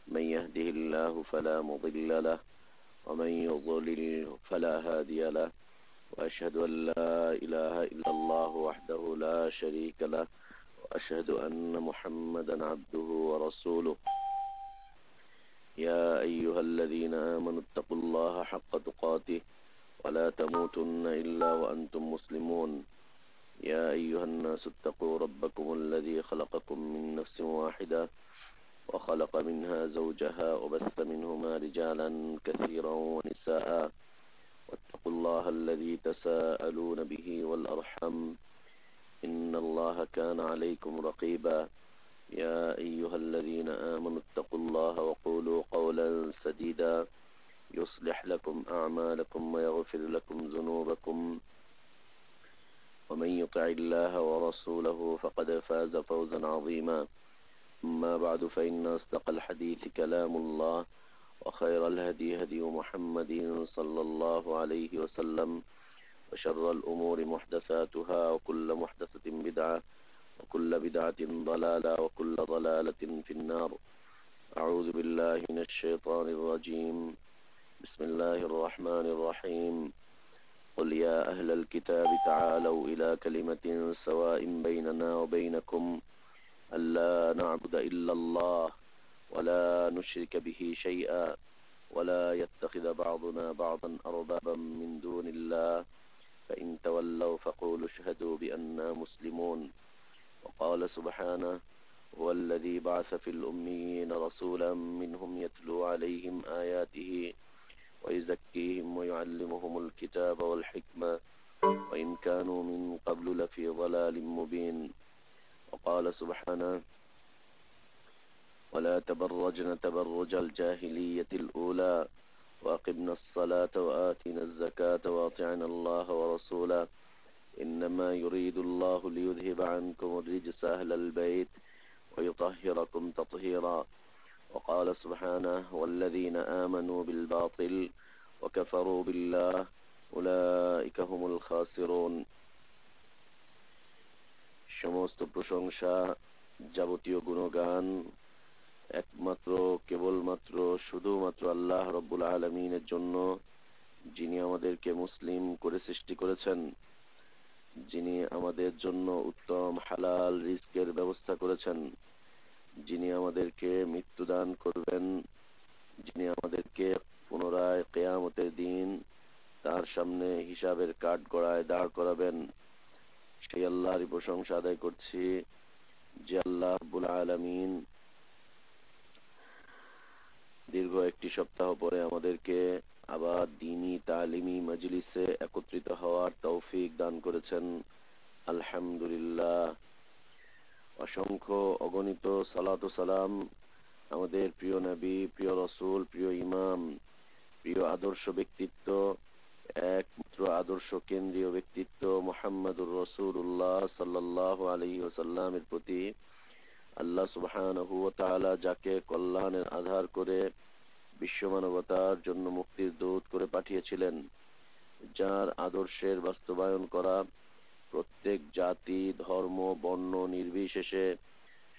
من يهده الله فلا مضل له ومن يضلل فلا هادي له وأشهد أن لا إله إلا الله وحده لا شريك له وأشهد أن محمدا عبده ورسوله يا أيها الذين آمنوا اتقوا الله حق تقاته ولا تموتن إلا وأنتم مسلمون يا أيها الناس اتقوا ربكم الذي خلقكم من نفس واحدة وخلق منها زوجها وبث منهما رجالا كثيرا ونساء واتقوا الله الذي تساءلون به والأرحم إن الله كان عليكم رقيبا يا أيها الذين آمنوا اتقوا الله وقولوا قولا سديدا يصلح لكم أعمالكم ويغفر لكم ذنوبكم ومن يطع الله ورسوله فقد فاز فوزا عظيما أما بعد فإن أصدق الحديث كلام الله وخير الهدي هدي محمد صلى الله عليه وسلم وشر الأمور محدثاتها وكل محدثة بدعة وكل بدعة ضلالة وكل ضلالة في النار أعوذ بالله من الشيطان الرجيم بسم الله الرحمن الرحيم قل يا أهل الكتاب تعالوا إلى كلمة سواء بيننا وبينكم ألا نعبد إلا الله ولا نشرك به شيئا ولا يتخذ بعضنا بعضا أربابا من دون الله فإن تولوا فقولوا اشهدوا بأننا مسلمون وقال سبحانه هو الذي بعث في الأميين رسولا منهم يتلو عليهم آياته ويزكيهم ويعلمهم الكتاب والحكمة وإن كانوا من قبل لفي ضلال مبين وقال سبحانه ولا تبرجن تبرج الجاهلية الأولى وأقمنا الصلاة وآتنا الزكاة وأطعنا الله ورسوله إنما يريد الله ليذهب عنكم الرجس أهل البيت ويطهركم تطهيرا وقال سبحانه والذين آمنوا بالباطل وكفروا بالله أولئك هم الخاسرون সমস্ত প্রশংসা যাবতীয় গুণগান একমাত্র কেবলমাত্র শুধুমাত্র আল্লাহ রব্বুল আলামিনের জন্য, যিনি আমাদেরকে মুসলিম করে সৃষ্টি করেছেন, যিনি আমাদের জন্য উত্তম হালাল রিজকের ব্যবস্থা করেছেন, যিনি আমাদেরকে মৃত্যু দান করবেন, যিনি আমাদেরকে পুনরায় কিয়ামতের দিন তার সামনে হিসাবের কাঠগড়ায় দাঁড় করাবেন, সেই আল্লাহরই প্রশংসা আদায় করছি যে আল্লাহ রাব্বুল আলামিন দীর্ঘ একটি সপ্তাহ পরে আমাদেরকে আবার দ্বীনি তালিমি মজলিসে একত্রিত হওয়ার তৌফিক দান করেছেন। আলহামদুলিল্লাহ। অসংখ্য অগণিত সালাত ও সালাম আমাদের প্রিয় নবী, প্রিয় রাসূল, প্রিয় ইমাম, প্রিয় আদর্শ ব্যক্তিত্ব, একমাত্র আদর্শ কেন্দ্রীয় ব্যক্তিত্ব মুহাম্মদুর রাসূলুল্লাহ সাল্লাল্লাহু আলাইহি ওয়াসাল্লামের প্রতি আল্লাহ সুবহানাহু ওয়া তাআলা যাকে কল্যাণের আধার করে বিশ্ব মানবতার জন্য মুক্তির দূত করে পাঠিয়েছিলেন, যার আদর্শের বাস্তবায়ন করা প্রত্যেক জাতি, ধর্ম, বর্ণ নির্বিশেষে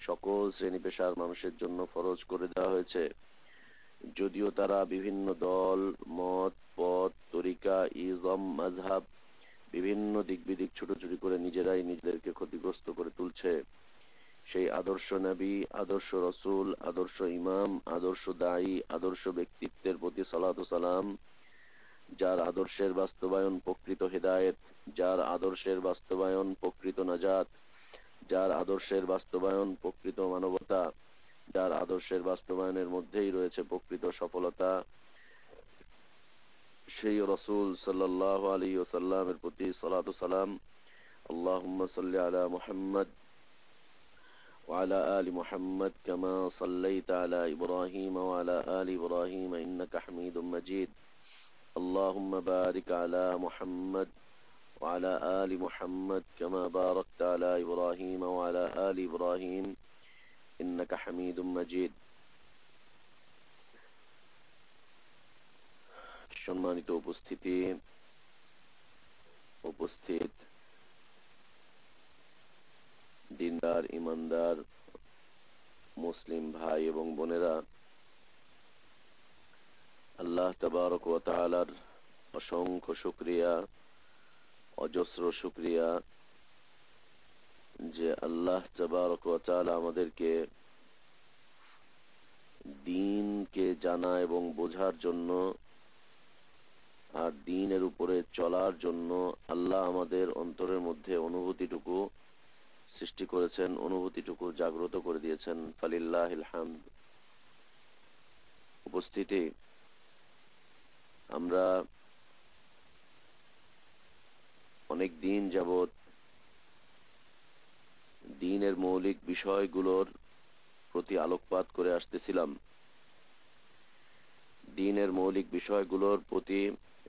সকল শ্রেণী পেশার মানুষের জন্য ফরজ করে দেওয়া হয়েছে। যদিও তারা বিভিন্ন দল, মত, পথ, তরিকা, ইজম, মাযহাব, বিভিন্ন দিক বিদিক ছুটোছুটি করে নিজেরাই নিজেদেরকে ক্ষতিগ্রস্ত করে তুলছে, সেই আদর্শ নবী, আদর্শ রাসূল, আদর্শ ইমাম, আদর্শ দায়ী, আদর্শ ব্যক্তিত্বের প্রতি সালাত ও সালাম, যার আদর্শের বাস্তবায়ন প্রকৃত হেদায়েত, যার আদর্শের বাস্তবায়ন প্রকৃত নাজাত, যার আদর্শের বাস্তবায়ন প্রকৃত মানবতা, যার আদর্শের বাস্তবায়নের মধ্যেই রয়েছে প্রকৃত সফলতা, সেই রাসূল সাল্লাল্লাহু আলাইহি ওয়াসাল্লামের প্রতি সালাত ও সালাম। আল্লাহুম্মা সাল্লি আলা মুহাম্মদ ওয়া আলা আলি মুহাম্মদ কামা সাল্লাইতা আলা ইব্রাহিম ওয়া আলা আলি ইব্রাহিম ইন্নাকা হামিদুম মাজিদ। আল্লাহুম্মা বারিক আলা মুহাম্মদ ওয়া আলা আলি মুহাম্মদ কামা বারাকতা আলা ইব্রাহিম ওয়া আলা আলি ইব্রাহিম ইন্নাকা হামিদুম মাজিদ। সম্মানিত উপস্থিত দিনদার, ইমানদার মুসলিম ভাই এবং বোনেরা, তাবারক ওয়া তাআলার অসংখ্য শুকরিয়া, অজস্র শুকরিয়া যে আল্লাহ তাবারক ওয়া তাআলা আমাদেরকে দ্বীনকে জানা এবং বোঝার জন্য আর দ্বীনের উপরে চলার জন্য আল্লাহ আমাদের অন্তরের মধ্যে অনুভূতিটুকু সৃষ্টি করেছেন, অনুভূতিটুকু জাগ্রত করে দিয়েছেন। ফালিল্লাহিল হামদ। উপস্থিতি, আমরা অনেক দিন যাবৎ দ্বীনের মৌলিক বিষয়গুলোর প্রতি আলোকপাত করে আসতেছিলাম। দ্বীনের মৌলিক বিষয়গুলোর প্রতি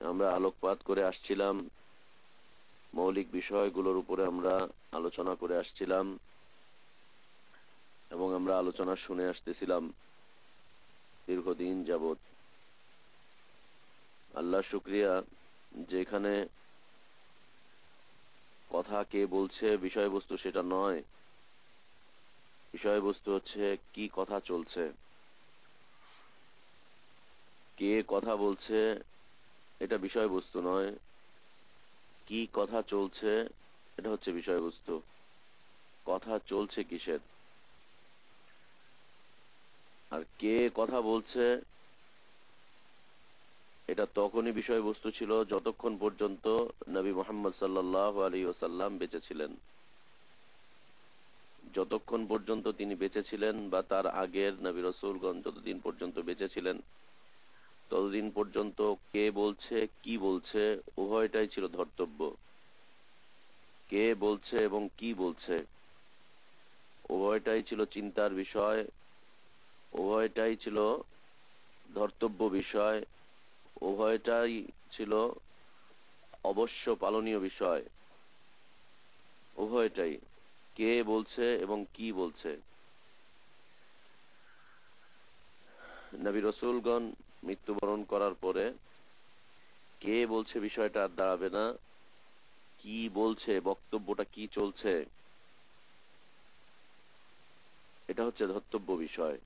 আমরা আলোকপাত করে আসছিলাম, মৌলিক বিষয়গুলোর উপরে আমরা আলোচনা করে আসছিলাম এবং আমরা আলোচনা শুনে আসতেছিলাম দীর্ঘদিন যাবৎ। আল্লাহ শুকরিয়া যে এখানে কথা কে বলছে বিষয়বস্তু সেটা নয়, বিষয়বস্তু হচ্ছে কি কথা চলছে, কে কথা বলছে এটা বিষয়বস্তু নয়, কি কথা চলছে এটা হচ্ছে বিষয়বস্তু। কথা চলছে কিসের আর কে কথা বলছে এটা তখনই বিষয়বস্তু ছিল যতক্ষণ পর্যন্ত নবী মুহাম্মদ সাল্লাল্লাহু আলাইহি ওয়াসাল্লাম বেঁচে ছিলেন। যতক্ষণ পর্যন্ত তিনি বেঁচে ছিলেন বা তার আগের নবী রাসূলগণ যতদিন পর্যন্ত বেঁচে ছিলেন ততদিন পর্যন্ত কে বলছে কি বলছে উভয়টাই ছিল ধর্তব্য। কে বলছে এবং কি বলছে উভয়টাই ছিল চিন্তার বিষয়, উভয়টাই ছিল ধর্তব্য বিষয়, উভয়টাই ছিল অবশ্য পালনীয় বিষয়। উভয়টাই, কে বলছে এবং কি বলছে। নবী রাসূলগণ মৃত্যুবরণ করার পরে কে বলছে বিষয়টা আর দাঁড়াবে না, কি বলছে, বক্তব্যটা কি চলছে, এটা হচ্ছে ধর্তব্য বিষয়।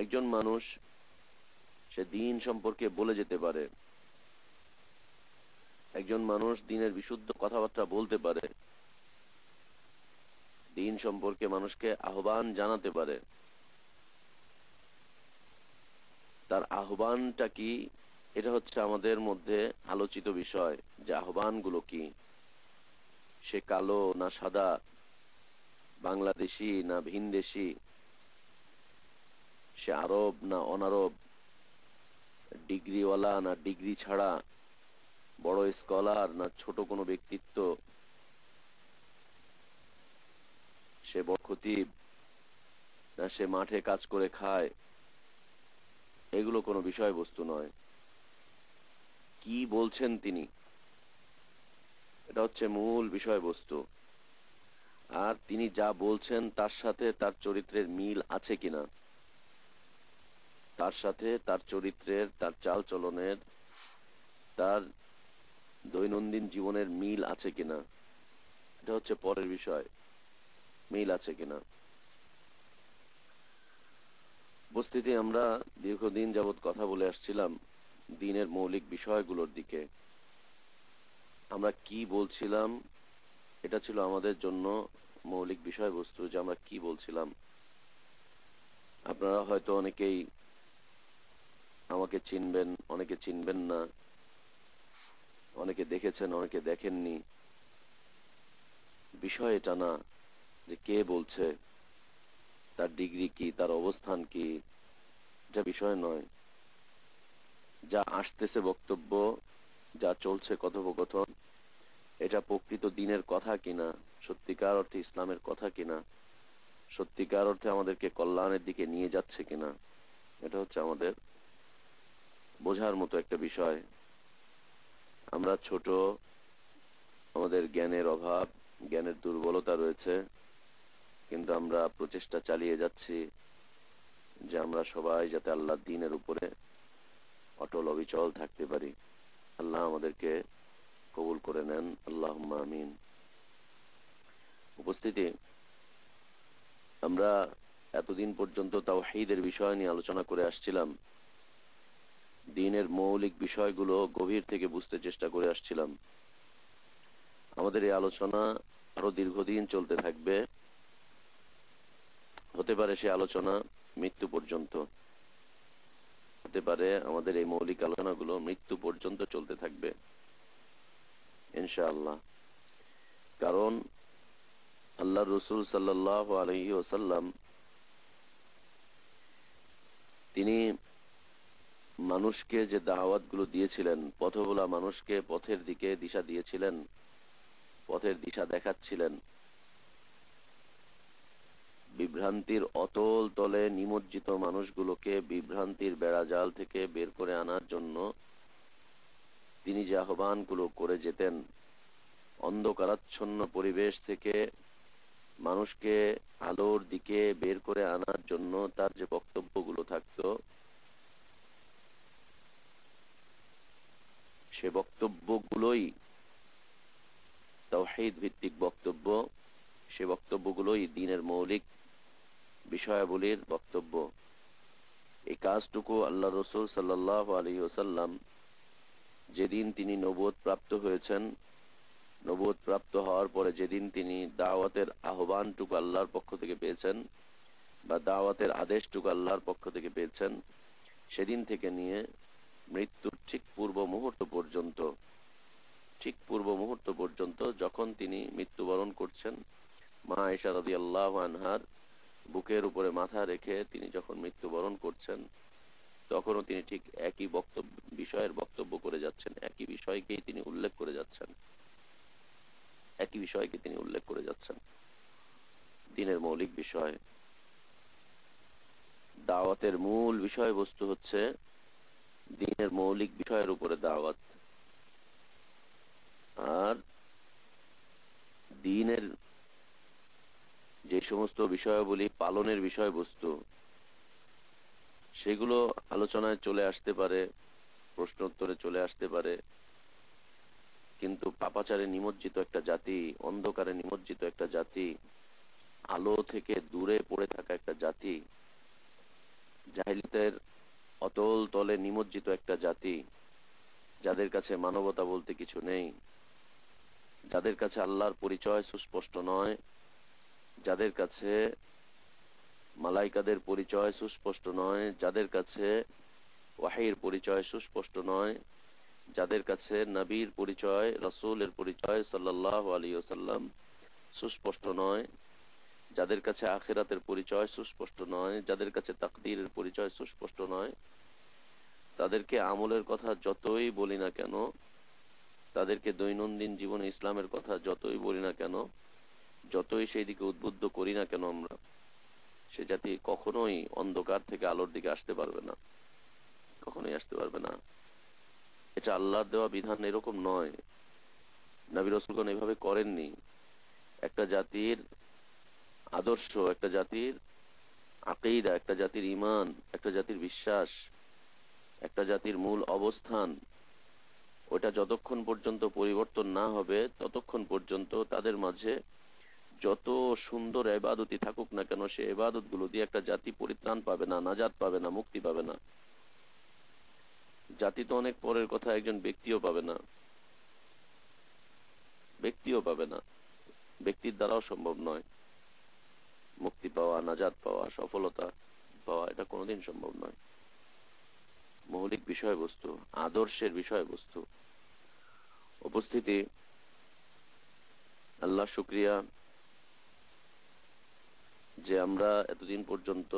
একজন মানুষ সে দ্বীন সম্পর্কে বলে যেতে পারে, একজন মানুষ দ্বীনের বিশুদ্ধ কথাবার্তা বলতে পারে, দ্বীন সম্পর্কে মানুষকে আহ্বান জানাতে পারে। তার আহ্বানটা কি, এটা হচ্ছে আমাদের মধ্যে আলোচিত বিষয় যে আহ্বানগুলো কি। সে কালো না সাদা, বাংলাদেশি না ভিনদেশি, সে আরব না অনারব, ডিগ্রিওয়ালা না ডিগ্রি ছাড়া, বড় স্কলার না ছোট কোনো ব্যক্তিত্ব, সে বড় খতিব না সে মাঠে কাজ করে খায়, এগুলো কোনো বিষয়বস্তু নয়। কি বলছেন তিনি, এটা হচ্ছে মূল বিষয়বস্তু। আর তিনি যা বলছেন তার সাথে তার চরিত্রের মিল আছে কিনা, তার সাথে তার চরিত্রের, তার চাল চলনের, তার দৈনন্দিন জীবনের মিল আছে কিনা, এটা হচ্ছে পরের বিষয়। মিল আছে কিনা। উপস্থিতি, আমরা দীর্ঘদিন যাবৎ কথা বলে আসছিলাম দ্বীনের মৌলিক বিষয়গুলোর দিকে। আমরা কি বলছিলাম এটা ছিল আমাদের জন্য মৌলিক বিষয়বস্তু, যে আমরা কি বলছিলাম। আপনারা হয়তো অনেকেই আমাকে চিনবেন, অনেকে চিনবেন না, অনেকে দেখেছেন, অনেকে দেখেননি। বিষয় এটা না যে কে বলছে, তার ডিগ্রি কি, তার অবস্থান কি, এটা বিষয় নয়। যা আসতেছে বক্তব্য, যা চলছে কথোপকথন, এটা প্রকৃত দ্বীনের কথা কিনা, সত্যিকার অর্থে ইসলামের কথা কিনা, সত্যিকার অর্থে আমাদেরকে কল্যাণের দিকে নিয়ে যাচ্ছে কিনা, এটা হচ্ছে আমাদের বোঝার মতো একটা বিষয়। আমরা ছোট, আমাদের জ্ঞানের অভাব, জ্ঞানের দুর্বলতা রয়েছে, কিন্তু আমরা প্রচেষ্টা চালিয়ে যাচ্ছি যে আমরা সবাই যাতে আল্লাহর দ্বীনের উপরে অটল অবিচল থাকতে পারি। আল্লাহ আমাদেরকে কবুল করে নেন, আল্লাহুম্মা আমিন। উপস্থিতি, আমরা এতদিন পর্যন্ত তাওহীদের বিষয় নিয়ে আলোচনা করে আসছিলাম। দ্বীনের মৌলিক বিষয়গুলো গভীর থেকে বুঝতে চেষ্টা করে আসছিলাম। আমাদের এই আলোচনা আরো দীর্ঘদিন চলতে থাকবে। হতে পারে সে আলোচনা মৃত্যু পর্যন্ত, হতে পারে আমাদের এই মৌলিক আলোচনাগুলো মৃত্যু পর্যন্ত চলতে থাকবে ইনশাআল্লাহ। কারণ আল্লাহ রসুল সাল্লাল্লাহু আলাইহি ওয়াসাল্লাম তিনি মানুষকে যে দাওয়াতগুলো দিয়েছিলেন, পথভোলা মানুষকে পথের দিকে দিশা দিয়েছিলেন, পথের দিশা দেখাচ্ছিলেন, বিভ্রান্তির অতল তলে নিমজ্জিত মানুষগুলোকে বিভ্রান্তির বেড়াজাল থেকে বের করে আনার জন্য তিনি যে আহ্বানগুলো করে যেতেন, অন্ধকারাচ্ছন্ন পরিবেশ থেকে মানুষকে আলোর দিকে বের করে আনার জন্য তার যে বক্তব্যগুলো থাকতো, সে বক্তব্যগুলোই তাওহীদ ভিত্তিক বক্তব্য, সে বক্তব্যগুলোই দ্বীনের মৌলিক বিষয়াবলীর বক্তব্য। এই কাজটুকু আল্লাহ রসুল সাল্লাল্লাহু আলাইহি ওয়াসাল্লাম যেদিন তিনি নবুয়ত প্রাপ্ত হয়েছেন, নবুয়ত প্রাপ্ত হওয়ার পরে যেদিন তিনি দাওয়াতের আহ্বানটুকু আল্লাহর পক্ষ থেকে পেয়েছেন বা দাওয়াতের আদেশটুকু আল্লাহর পক্ষ থেকে পেয়েছেন, সেদিন থেকে নিয়ে মৃত্যুর ঠিক পূর্ব মুহূর্ত পর্যন্ত যখন তিনি মৃত্যুবরণ করছেন, মা আয়েশা রাদিয়াল্লাহু আনহার বুকের উপরে মাথা রেখে তিনি যখন মৃত্যুবরণ করছেন, তখনও তিনি ঠিক একই বিষয়ের বক্তব্য করে যাচ্ছেন, একই বিষয়কেই তিনি উল্লেখ করে যাচ্ছেন। দ্বীনের মৌলিক বিষয়, দাওয়াতের মূল বিষয়বস্তু হচ্ছে দ্বীনের মৌলিক বিষয়ের উপরে দাওয়াত। আর দ্বীনের যে সমস্ত বিষয়াবলী পালনের বিষয়বস্তু, সেগুলো আলোচনায় চলে আসতে পারে, প্রশ্নোত্তরে চলে আসতে পারে, কিন্তু পাপাচারে নিমজ্জিত একটা জাতি, অন্ধকারে নিমজ্জিত একটা জাতি, আলো থেকে দূরে পড়ে থাকা একটা জাতি, জাহিলিয়াতের অতল তলে নিমজ্জিত একটা জাতি, যাদের কাছে মানবতা বলতে কিছু নেই, যাদের কাছে আল্লাহর পরিচয় সুস্পষ্ট নয়, যাদের কাছে মালাইকাদের পরিচয় সুস্পষ্ট নয়, যাদের কাছে ওয়াহির পরিচয় সুস্পষ্ট নয়, যাদের কাছে নবীর পরিচয়, রাসূলের পরিচয় সাল্লাল্লাহু আলাইহি ওয়াসাল্লাম সুস্পষ্ট নয়, যাদের কাছে আখিরাতের পরিচয় সুস্পষ্ট নয়, যাদের কাছে তাকদীরের পরিচয় সুস্পষ্ট নয়, তাদেরকে আমলের কথা যতই বলি না কেন, তাদেরকে দৈনন্দিন জীবনে ইসলামের কথা যতই বলি না কেন, যতই সেই দিকে উদ্বুদ্ধ করি না কেন আমরা, সে জাতি কখনোই অন্ধকার থেকে আলোর দিকে আসতে পারবে না, কখনোই আসতে পারবে না। এটা আল্লাহর দেওয়া বিধান এরকম নয়, নবী রাসূলগণ এভাবে করেননি। একটা জাতির আদর্শ, একটা জাতির আকীদা, একটা জাতির ঈমান, একটা জাতির বিশ্বাস, একটা জাতির মূল অবস্থান, ওটা যতক্ষণ পর্যন্ত পরিবর্তন না হবে ততক্ষণ পর্যন্ত তাদের মাঝে যত সুন্দর ইবাদতই থাকুক না কেন, সে ইবাদত গুলো দিয়ে একটা জাতি পরিত্রাণ পাবে না, নাজাত পাবে না, মুক্তি পাবে না। জাতি তো অনেক পরের কথা, একজন ব্যক্তিও পাবে না, ব্যক্তির দ্বারাও সম্ভব নয় মুক্তি পাওয়া, নাজাত পাওয়া, সফলতা পাওয়া, এটা কোনোদিন সম্ভব নয়। মৌলিক বিষয়বস্তু, আদর্শের বিষয়বস্তু। উপস্থিতি, আল্লাহ শুকরিয়া যে আমরা এতদিন পর্যন্ত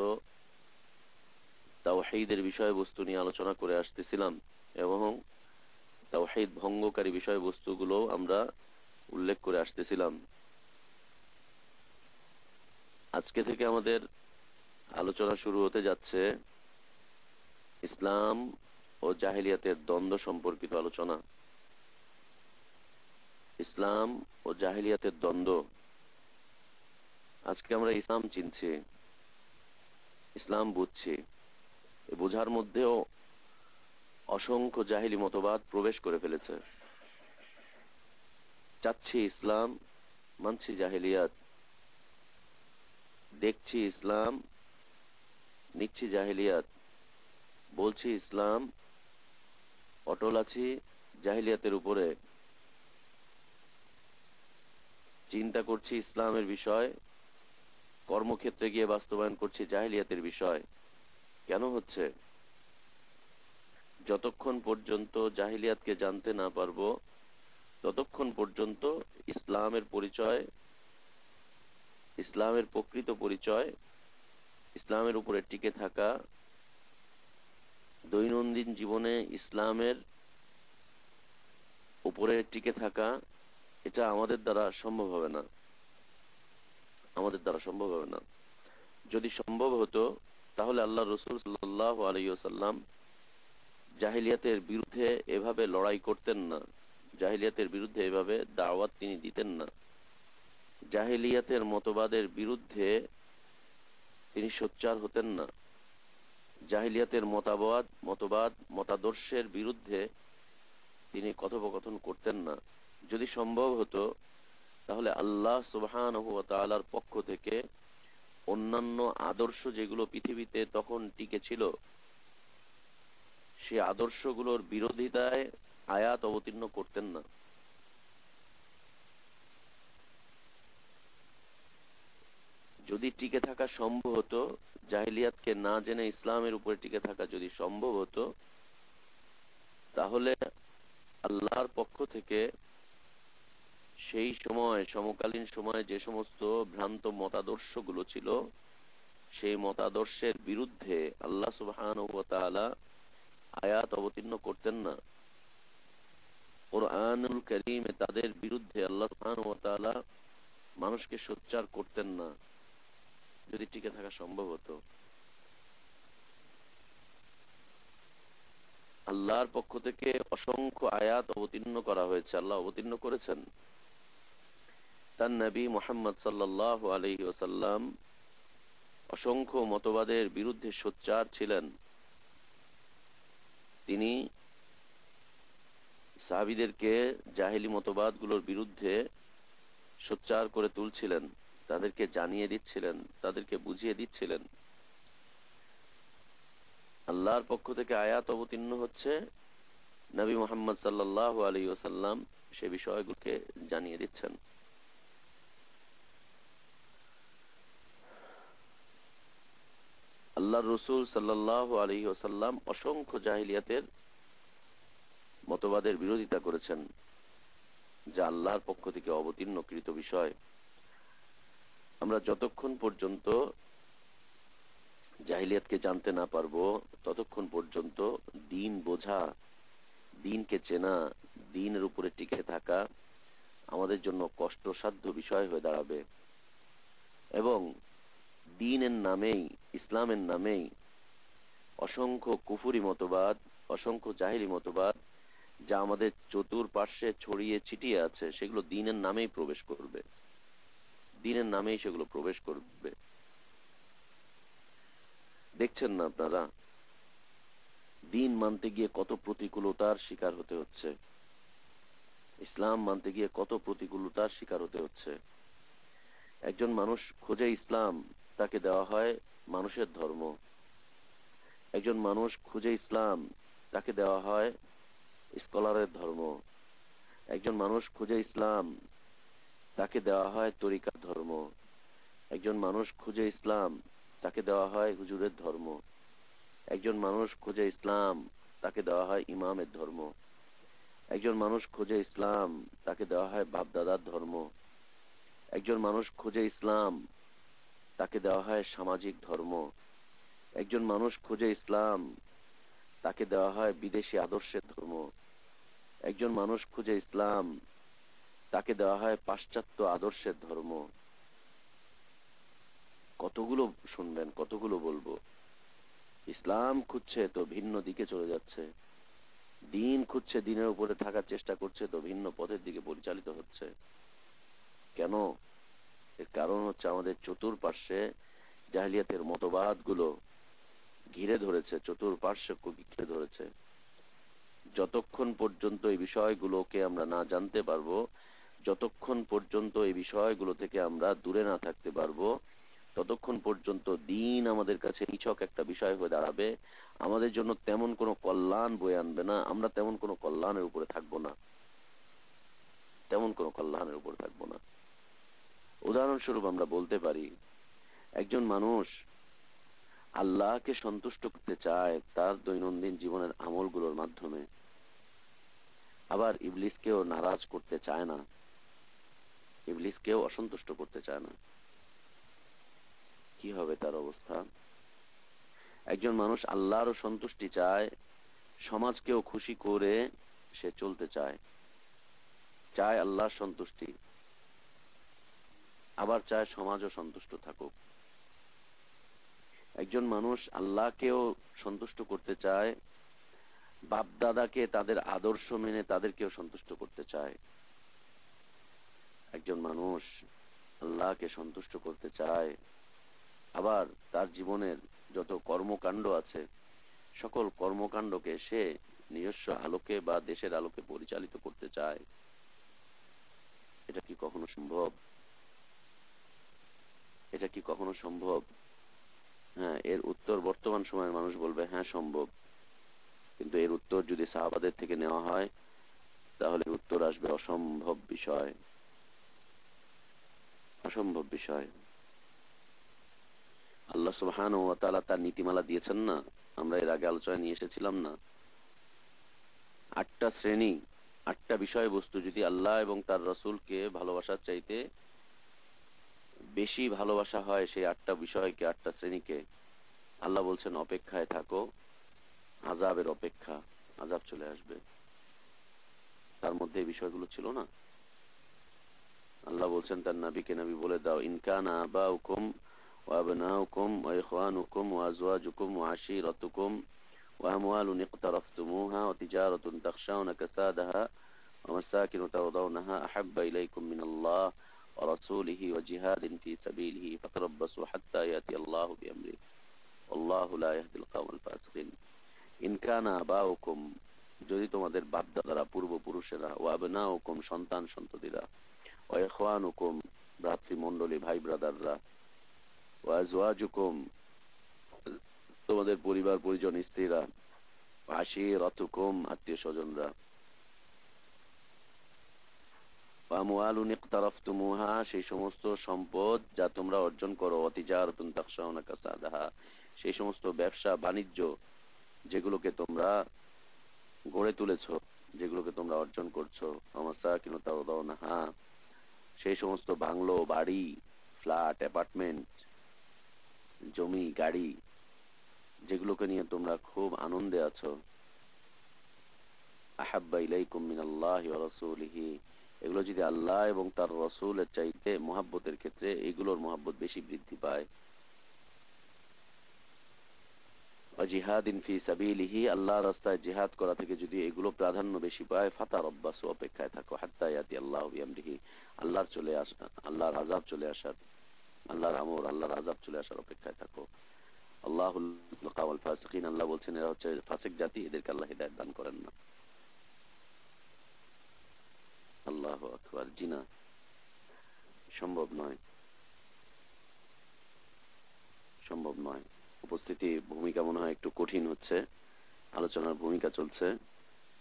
তাওহীদের বিষয়বস্তু নিয়ে আলোচনা করে আসতেছিলাম এবং তাওহীদ ভঙ্গকারী বিষয়বস্তুগুলো আমরা উল্লেখ করে আসতেছিলাম। আজকে থেকে আমাদের আলোচনা শুরু হতে যাচ্ছে ইসলাম ও জাহিলিয়াতের দ্বন্দ্ব সম্পর্কিত আলোচনা। ইসলাম ও জাহিলিয়াতের দ্বন্দ্ব। আজকে আমরা ইসলাম চিনছি, ইসলাম বুঝছি, বোঝার মধ্যেও অসংখ্য জাহিলি মতবাদ প্রবেশ করে ফেলেছে। চাচ্ছি ইসলাম, মানছি জাহিলিয়াত, দেখছি ইসলাম, নিচ্ছি জাহিলিয়াত, বলছি ইসলাম, অটল আছি জাহিলিয়াতের উপরে, চিন্তা করছি ইসলামের বিষয়, কর্মক্ষেত্রে গিয়ে বাস্তবায়ন করছি জাহিলিয়াতের বিষয়। কেন হচ্ছে? যতক্ষণ পর্যন্ত জাহিলিয়াতকে জানতে না পারবো ততক্ষণ পর্যন্ত ইসলামের পরিচয়, ইসলামের প্রকৃত পরিচয়, ইসলামের উপরে টিকে থাকা, দৈনন্দিন জীবনে ইসলামের উপরে টিকে থাকা, এটা আমাদের দ্বারা সম্ভব হবে না। আমাদের দ্বারা সম্ভব হবে না। যদি সম্ভব হতো তাহলে আল্লাহ রসুল সাল্লাল্লাহু আলাইহি ওয়াসাল্লাম জাহিলিয়াতের বিরুদ্ধে এভাবে লড়াই করতেন না, জাহিলিয়াতের বিরুদ্ধে এভাবে দাওয়াত তিনি দিতেন না, জাহিলিয়াতের মতবাদের বিরুদ্ধে তিনি সোচ্চার হতেন না, জাহিলিয়াতের মতবাদ মতাদর্শের বিরুদ্ধে তিনি কথোপকথন করতেন না। যদি সম্ভব হতো তাহলে আল্লাহ সুবহানাহু ওয়া তাআলার পক্ষ থেকে অন্যান্য আদর্শ যেগুলো পৃথিবীতে তখন টিকে ছিল, সে আদর্শগুলোর বিরোধিতায় আয়াত অবতীর্ণ করতেন না। যদি টিকে থাকা সম্ভব হতো, জাহিলিয়াতকে না জেনে ইসলামের উপরে টিকে থাকা যদি সম্ভব হতো, তাহলে আল্লাহর পক্ষ থেকে সেই সময় সমকালীন সময়ে যে সমস্ত ভ্রান্ত মতাদর্শগুলো ছিল, সেই মতাদর্শের বিরুদ্ধে আল্লাহ সুবহানাহু ওয়া তাআলা আয়াত অবতীর্ণ করতেন না। কুরআনুল কারীমে তাদের বিরুদ্ধে আল্লাহ সুবহানাহু ওয়া তাআলা মানুষকে সোচ্চার করতেন না, যদি টিকে থাকা সম্ভব হতো। আল্লাহর পক্ষ থেকে অসংখ্য আয়াত অবতীর্ণ করা হয়েছে, আল্লাহ অবতীর্ণ করেছেন। তার নবী মুহাম্মদ সাল্লাল্লাহু আলাইহি ওয়াসাল্লাম অসংখ্য মতবাদের বিরুদ্ধে সোচ্চার ছিলেন। তিনি সাহাবীদেরকে জাহেলি মতবাদগুলোর বিরুদ্ধে সোচ্চার করে তুলছিলেন, তাদেরকে জানিয়ে দিচ্ছিলেন, তাদেরকে বুঝিয়ে দিচ্ছিলেন। আল্লাহর পক্ষ থেকে আয়াত অবতীর্ণ হচ্ছে, নবী মুহাম্মদ সাল্লাল্লাহু আলাইহি ওয়াসাল্লাম সে বিষয়গুলোকে জানিয়ে দিচ্ছেন। আল্লাহর রাসূল সাল্লাল্লাহু আলাইহি ওয়াসাল্লাম অসংখ্য জাহিলিয়াতের মতবাদের বিরোধিতা করেছেন, যা আল্লাহর পক্ষ থেকে অবতীর্ণকৃত বিষয়। আমরা যতক্ষণ পর্যন্ত জাহিলিয়াতকে জানতে না পারবো ততক্ষণ পর্যন্ত দ্বীন বোঝা, দ্বীনকে চেনা, দ্বীনের উপরে টিকে থাকা আমাদের জন্য কষ্টসাধ্য বিষয় হয়ে দাঁড়াবে। এবং দ্বীনের নামেই, ইসলামের নামেই অসংখ্য কুফরি মতবাদ, অসংখ্য জাহিলি মতবাদ যা আমাদের চতুর্পার্শ্বে ছড়িয়ে ছিটিয়ে আছে, সেগুলো দ্বীনের নামেই প্রবেশ করবে, দ্বীনের নামেই সেগুলো প্রবেশ করবে। দেখছেন না আপনারা, দ্বীন মানতে গিয়ে কত প্রতিকূলতার শিকার হতে হচ্ছে, ইসলাম মানতে গিয়ে কত প্রতিকূলতার শিকার হতে হচ্ছে। একজন মানুষ খোঁজে ইসলাম, তাকে দেওয়া হয় মানুষের ধর্ম। একজন মানুষ খুঁজে ইসলাম, তাকে দেওয়া হয় স্কলারের ধর্ম। একজন মানুষ খুঁজে ইসলাম, তাকে দেওয়া হয় তরিকার ধর্ম। একজন মানুষ খুঁজে ইসলাম, তাকে দেওয়া হয় হুজুরের ধর্ম। একজন মানুষ খুঁজে ইসলাম, তাকে দেওয়া হয় ইমামের ধর্ম। একজন মানুষ খুঁজে ইসলাম, তাকে দেওয়া হয় বাপদাদার ধর্ম। একজন মানুষ খুঁজে ইসলাম, তাকে দেওয়া হয় সামাজিক ধর্ম। একজন মানুষ খুঁজে ইসলাম, তাকে দেওয়া হয় বিদেশি আদর্শের ধর্ম। একজন মানুষ খুঁজে ইসলাম, তাকে দেওয়া হয় পাশ্চাত্য আদর্শের ধর্ম। কতগুলো শুনবেন, কতগুলো বলবো। ইসলাম খুঁজছে তো ভিন্ন দিকে চলে যাচ্ছে, দ্বীন খুঁজছে, দ্বীনের উপরে থাকার চেষ্টা করছে তো ভিন্ন পথের দিকে পরিচালিত হচ্ছে। কেন? এর কারণ হচ্ছে আমাদের চতুর্পার্শ্বে জাহিলিয়াতের মতবাদগুলো ঘিরে ধরেছে, চতুর্পার্শ্বে ঘিরে ধরেছে। যতক্ষণ পর্যন্ত এই বিষয়গুলোকে আমরা না জানতে পারবো, যতক্ষণ পর্যন্ত এই বিষয়গুলো থেকে আমরা দূরে না থাকতে পারবো, ততক্ষণ পর্যন্ত দিন আমাদের কাছে নিছক একটা বিষয় হয়ে দাঁড়াবে, আমাদের জন্য তেমন কোনো কল্যাণ বয়ে আনবে না, আমরা তেমন কোনো কল্যাণের উপরে থাকবো না, তেমন কোনো কল্যাণের উপরে থাকবো না। উদাহরণস্বরূপ আমরা বলতে পারি, একজন মানুষ আল্লাহকে সন্তুষ্ট করতে চায় তার দৈনন্দিন জীবনের আমলগুলোর মাধ্যমে, আবার ইবলিসকেও নারাজ করতে চায় না, ইবলিসকেও অসন্তুষ্ট করতে চায় না। কি হবে তার অবস্থা? একজন মানুষ আল্লাহরও সন্তুষ্টি চায়, সমাজকেও খুশি করে সে চলতে চায়, চায় আল্লাহর সন্তুষ্টি, আবার চায় সমাজও সন্তুষ্ট থাকুক। একজন মানুষ আল্লাহকেও সন্তুষ্ট করতে চায়, বাপ দাদাকে তাদের আদর্শ মেনে তাদেরকেও সন্তুষ্ট করতে চায়। একজন মানুষ আল্লাহকে সন্তুষ্ট করতে চায়, আবার তার জীবনের যত কর্মকাণ্ড আছে সকল কর্মকাণ্ডকে সে নিজস্ব আলোকে বা দেশের আলোকে পরিচালিত করতে চায়। এটা কি কখনো সম্ভব? এটা কি কখনো সম্ভব? হ্যাঁ, এর উত্তর বর্তমান সময়ের মানুষ বলবে হ্যাঁ সম্ভব, কিন্তু এর উত্তর যদি সাহাবাদের থেকে নেওয়া হয় তাহলে উত্তর আসবে অসম্ভব বিষয়, অসম্ভব বিষয়। আল্লাহ সুবহানাহু ওয়া তাআলা তার নীতিমালা দিয়েছেন না, আমরা এর আগে আলোচনা নিয়ে এসেছিলাম না, 8টা শ্রেণী, 8টা বিষয়বস্তু যদি আল্লাহ এবং তার রাসূলকে ভালোবাসার চাইতে বেশি ভালোবাসা হয়, সেই 8টা বিষয়কে, 8টা শ্রেণীকে, আল্লাহ বলছেন অপেক্ষায় থাকো, আযাবের অপেক্ষা, আযাব চলে আসবে। তার মধ্যে এই বিষয়গুলো ছিল না। আল্লাহ বলছেন তার নবীকে, নবী বলে দাও, ইনকানা আবাউকুম ওয়া আবনাউকুম ওয়া ইখওয়ানুকুম ওয়া আজওয়াজুকুম ওয়া আশীরাতুকুম ওয়া আমওয়ালুন ইকতারাফতুমুহা ওয়া তিজারাতুন তাখশাউনা কাসাদাহা ওয়া মাসাকিন তারদাউনাহা আহাব্বা ইলাইকুম মিনাল্লাহ ওয়া রাসূলিহি ওয়া জিহাদিন ফি সাবিলিহি ফাতারাব্বাসু হাত্তা ইয়াতি আল্লাহু বিআমরিহি আল্লাহু লা ইয়াহদিল কওমাল ফাসিকিন। ইনকানা আবাউকুম, যদি তোমাদের বাপ-দাদারা, পূর্বপুরুষেরা, ওয়া আবনাউকুম, সন্তান সন্ততিরা, ওয়া ইখওয়ানুকুম, ভ্রাতৃমণ্ডলী, ভাই ব্রাদাররা, ওয়া আজওয়াজুকুম, তোমাদের পরিবার পরিজন, স্ত্রীরা, আশীরাতুকুম, আত্মীয় স্বজনরা, ওয়া আমওয়ালুন ইকতারাফতুমুহা, সেই সমস্ত সম্পদ যা তোমরা অর্জন করো, ওয়া তিজারাতুন তাখশাউনা কাসাদাহা, সেই সমস্ত ব্যবসা বাণিজ্য যেগুলোকে তোমরা গড়ে তুলেছো, যেগুলোকে তোমরা অর্জন করছো, ওয়া মাসাকিন তারদাউনাহা, সেই সমস্ত বাংলো, বাড়ি, ফ্ল্যাট, অ্যাপার্টমেন্ট, জমি, গাড়ি, যেগুলোকে নিয়ে তোমরা খুব আনন্দে আছো, আহাব্বা ইলাইকুম মিনাল্লাহি ওয়া রাসূলিহি, এগুলো যদি আল্লাহ এবং তার রাসূলের চাইতে মহব্বতের ক্ষেত্রে এগুলোর মহব্বত বেশি বৃদ্ধি পায়, ওয়া জিহাদিন ফি সাবিলিহি, আল্লাহর রাস্তায় জিহাদ করা থেকে যদি এগুলো প্রাধান্য বেশি পায়, ফাতারাব্বাসু, অপেক্ষায় থাকো, হাত্তা ইয়াতি আল্লাহু বিআমরিহি, আল্লাহর চলে আসা, আল্লাহর আযাব চলে আসার, আল্লাহর আমর, আল্লাহর আযাব চলে আসার অপেক্ষায় থাকো। আল্লাহুল কাওয়াল ফাসিকিন, আল্লাহ বলছেন এরা হচ্ছে ফাসিক জাতি, এদেরকে আল্লাহ হিদায়াত দান করেন না। আল্লাহু আকবার। জিনা সম্ভব নয়, সম্ভব নয়। উপস্থিতি ভূমিকা মনে হয় একটু কঠিন হচ্ছে, আলোচনার ভূমিকা চলছে,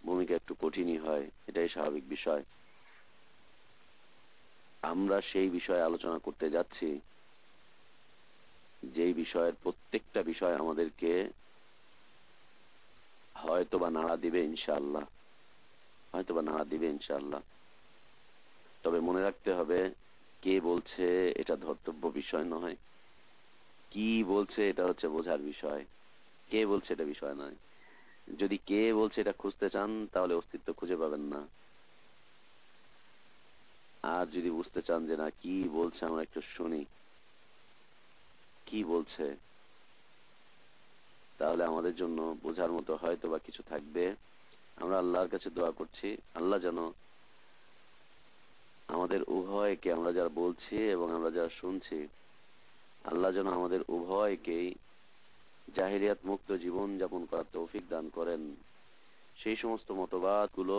ভূমিকা একটু কঠিনই হয়, এটাই স্বাভাবিক বিষয়। আমরা সেই বিষয়ে আলোচনা করতে যাচ্ছি যেই বিষয়ের প্রত্যেকটা বিষয় আমাদেরকে হয়তোবা নাড়া দিবে ইনশাআল্লাহ, হয়তোবা নাড়া দিবে ইনশাআল্লাহ। তবে মনে রাখতে হবে, কে বলছে এটা ধর্তব্য বিষয় নয়, কি বলছে এটা হচ্ছে বোঝার বিষয়। কে বলছে এটা বিষয় নয়। যদি কে বলছে এটা খুঁজতে চান তাহলে অস্তিত্ব খুঁজে পাবেন না, আর যদি বুঝতে চান যে না কি বলছে আমরা একটু শুনি, কি বলছে, তাহলে আমাদের জন্য বোঝার মতো হয়তো বা কিছু থাকবে। আমরা আল্লাহর কাছে দোয়া করছি, আল্লাহ যেন আমাদের উভয়কে, আমরা যারা বলছি এবং আমরা যারা শুনছি, আল্লাহ যেন আমাদের উভয়কেই জাহিলিয়াত মুক্ত জীবন যাপন করার তৌফিক দান করেন, সেই সমস্ত মতবাদ গুলো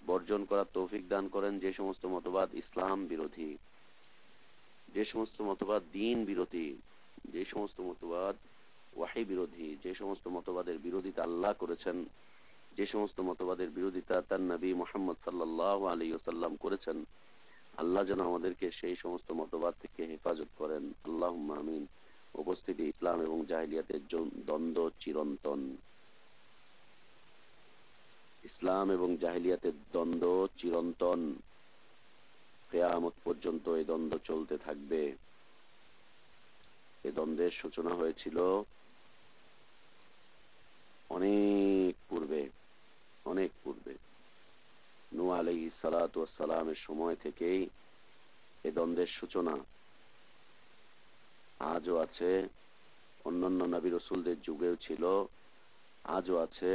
বর্জন করার তৌফিক দান করেন যে সমস্ত মতবাদ ইসলাম বিরোধী, যে সমস্ত মতবাদ দ্বীন বিরোধী, যে সমস্ত মতবাদ ওয়াহী বিরোধী, যে সমস্ত মতবাদের বিরোধিতা আল্লাহ করেছেন, যে সমস্ত মতবাদের বিরোধিতা তার নবী মুহাম্মদ সাল্লাল্লাহু আলাইহি ওয়াসাল্লাম করেছেন, আল্লাহ যেন আমাদেরকে সেই সমস্ত মতবাদ থেকে হেফাজত করেন। আল্লাহুম্মা আমিন। উপস্থিতি, ইসলাম এবং জাহেলিয়াতের দ্বন্দ্ব চিরন্তন। ইসলাম এবং জাহেলিয়াতের দ্বন্দ্ব চিরন্তন, কিয়ামত পর্যন্ত এই দ্বন্দ্ব চলতে থাকবে। এই দ্বন্দ্বের সূচনা হয়েছিল অনেক পূর্বে, অনেক পূর্বে। নূহ আলাইহিস সালাতু ওয়াস সালামের সময় থেকেই এই দ্বন্দ্বের সূচনা। আজও আছে, অন্যান্য নবী রাসূলদের যুগেও ছিল, আজও আছে।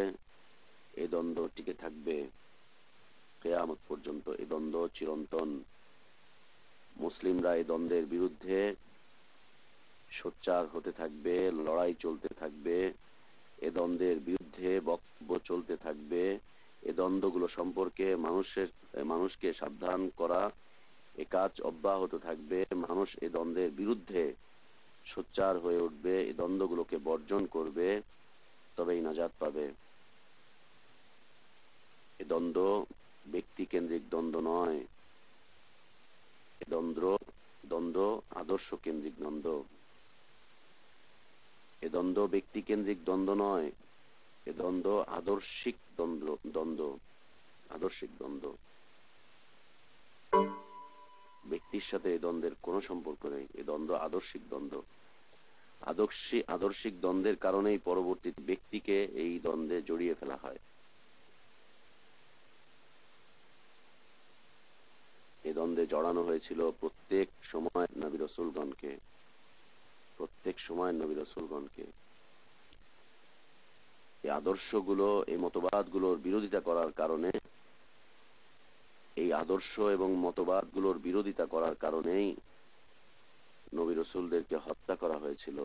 এই দ্বন্দ্ব টিকে থাকবে কিয়ামত পর্যন্ত। এই দ্বন্দ্ব চিরন্তন। মুসলিমরা এই দ্বন্দ্বের বিরুদ্ধে সোচ্চার হতে থাকবে, লড়াই চলতে থাকবে, এ দ্বন্দ্বের বিরুদ্ধে বক্তব্য চলতে থাকবে। এ দ্বন্দ্বগুলো সম্পর্কে মানুষকে সাবধান করা, এ কাজ অব্যাহত থাকবে। মানুষ এই দ্বন্দ্বের বিরুদ্ধে সোচ্চার হয়ে উঠবে, এই দ্বন্দ্বগুলোকে বর্জন করবে, তবেই নাজাত পাবে। এ দ্বন্দ্ব ব্যক্তি কেন্দ্রিক দ্বন্দ্ব নয়, এ দ্বন্দ্ব আদর্শ কেন্দ্রিক দ্বন্দ্ব। এ দ্বন্দ্ব ব্যক্তি কেন্দ্রিক দ্বন্দ্ব নয়, এ দ্বন্দ্ব আদর্শিক দ্বন্দ্ব। আদর্শিক দ্বন্দ্ব। ব্যক্তির সাথে এই দ্বন্দ্বের কোনো সম্পর্ক নেই। এ দ্বন্দ্ব আদর্শিক দ্বন্দ্ব। আদর্শিক দ্বন্দ্বের কারণেই পরবর্তী ব্যক্তিকে এই দ্বন্দ্বে জড়িয়ে ফেলা হয়। এই দ্বন্দ্বে জড়ানো হয়েছিল প্রত্যেক সময় নবী রাসূলগণকে, প্রত্যেক সময় নবী রাসূলগণকে। এই আদর্শগুলো, এই মতবাদগুলোর বিরোধিতা করার কারণে, এই আদর্শ এবং মতবাদগুলোর বিরোধিতা করার কারণেই নবী রাসূলদেরকে হত্যা করা হয়েছিল।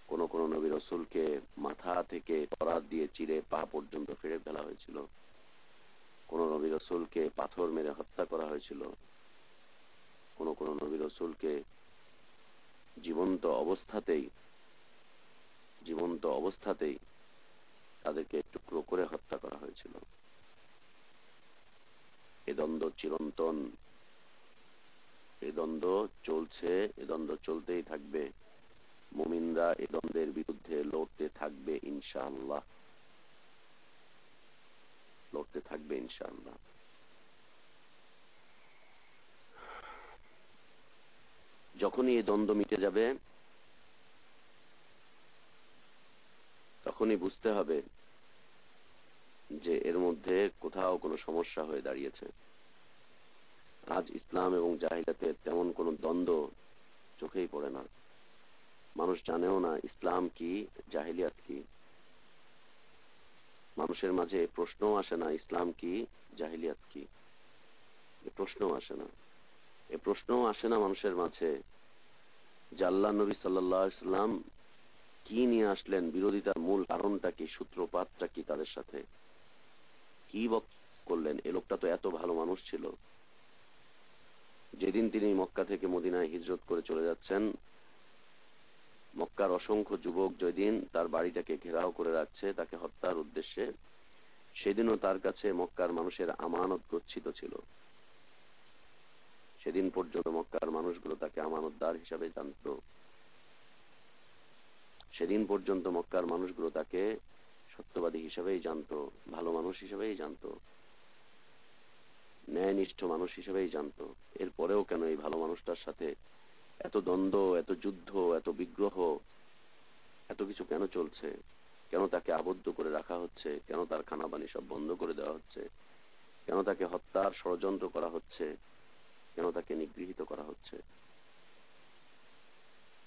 কোন কোন নবী রাসূলকে মাথা থেকে তরাত দিয়ে চিরে পা পর্যন্ত ফেড়ে ফেলা হয়েছিল। কোন নবী রাসূলকে পাথর মেরে হত্যা করা হয়েছিল। কোন কোন নবী রাসূলকে জীবন্ত অবস্থাতেই তাদেরকে টুকরো করে হত্যা করা হয়েছিল। এ দ্বন্দ্ব চিরন্তন, এ দ্বন্দ্ব চলছে, এ দ্বন্দ্ব চলতেই থাকবে। মুমিনরা এ দ্বন্দ্বের বিরুদ্ধে লড়তে থাকবে ইনশাআল্লাহ, লড়তে থাকবে ইনশাআল্লাহ। যখনই এই দ্বন্দ্ব মিটে যাবে, তখনই বুঝতে হবে যে এর মধ্যে কোথাও কোনো সমস্যা হয়ে দাঁড়িয়েছে। আজ ইসলাম এবং জাহিলিয়াতের তেমন কোনো দ্বন্দ্ব চোখেই পড়ে না। মানুষ জানেও না ইসলাম কি, জাহিলিয়াত কি। মানুষের মাঝে প্রশ্নও আসে না ইসলাম কি, জাহিলিয়াত কি। এ প্রশ্নও আসে না। এ প্রশ্নও আসে না মানুষের মাঝে যে আল্লাহ নবী সাল্লাল্লাহু আলাইহি ওয়াসাল্লাম কি নিয়ে আসলেন, বিরোধিতার মূল কারণটা কি, সূত্রপাতটা কি, তাদের সাথে কি করলেন। এ লোকটা তো এত ভালো মানুষ ছিল। যেদিন তিনি মক্কা থেকে মদিনায় হিজরত করে চলে যাচ্ছেন, মক্কার অসংখ্য যুবক যেদিন তার বাড়িটাকে ঘেরাও করে রাখছে তাকে হত্যার উদ্দেশ্যে, সেদিনও তার কাছে মক্কার মানুষের আমানত গচ্ছিত ছিল। সেদিন পর্যন্ত মক্কার মানুষগুলো তাকে আমানতদার হিসাবে জানত। সেদিন পর্যন্ত মক্কার মানুষগুলো তাকে সত্যবাদী হিসাবেই জানত, ভালো মানুষ হিসাবেই জানত, ন্যায়নিষ্ঠ মানুষ হিসেবেই জানত। এরপরেও কেন এই ভালো মানুষটার সাথে এত দ্বন্দ্ব, এত যুদ্ধ, এত বিগ্রহ, এত কিছু কেন চলছে? কেন তাকে আবদ্ধ করে রাখা হচ্ছে? কেন তার খানাপানি সব বন্ধ করে দেওয়া হচ্ছে? কেন তাকে হত্যার ষড়যন্ত্র করা হচ্ছে? কেন তাকে নিগৃহীত করা হচ্ছে?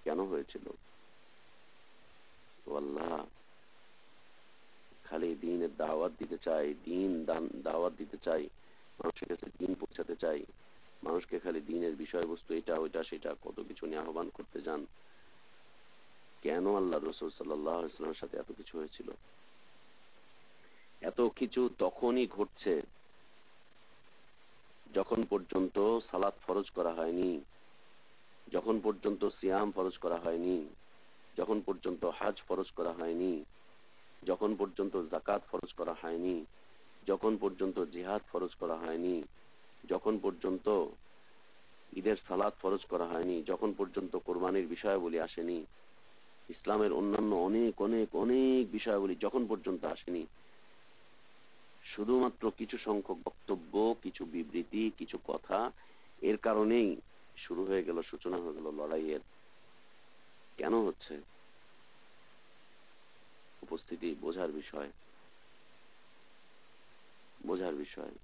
কেন হয়েছিল? আল্লাহ খালি দ্বীনের দাওয়াত দিতে চাই, দাওয়াত দিতে চাই, মানুষের কাছে দ্বীন পৌঁছাতে চাই। মানুষকে খালি দ্বীনের বিষয়বস্তু এটা ওইটা সেটা কত কিছু নিয়ে আহ্বান করতে যান। কেন আল্লাহ রাসূল সাল্লাল্লাহু আলাইহি ওয়াসাল্লামের সাথে এত কিছু হয়েছিল? এত কিছু তখনই ঘটছে যখন পর্যন্ত সালাত ফরজ করা হয়নি, যখন পর্যন্ত সিয়াম ফরজ করা হয়নি, যখন পর্যন্ত হজ ফরজ করা হয়নি, যখন পর্যন্ত যাকাত ফরজ করা হয়নি, যখন পর্যন্ত জিহাদ ফরজ করা হয়নি, যখন পর্যন্ত ঈদের সালাত ফরজ করা হয়নি, যখন পর্যন্ত কোরবানির বিষয়াবলী আসেনি, ইসলামের অন্যান্য অনেক অনেক অনেক বিষয়াবলী যখন পর্যন্ত আসেনি, শুধুমাত্র কিছু সংখ্যক বক্তব্য, কিছু বিবৃতি, কিছু কথা, এর কারণেই শুরু হয়ে গেল, সূচনা হয়ে গেল লড়াইয়ের। কেন হচ্ছে? উপস্থিতি বোঝার বিষয়, বোঝার বিষয়।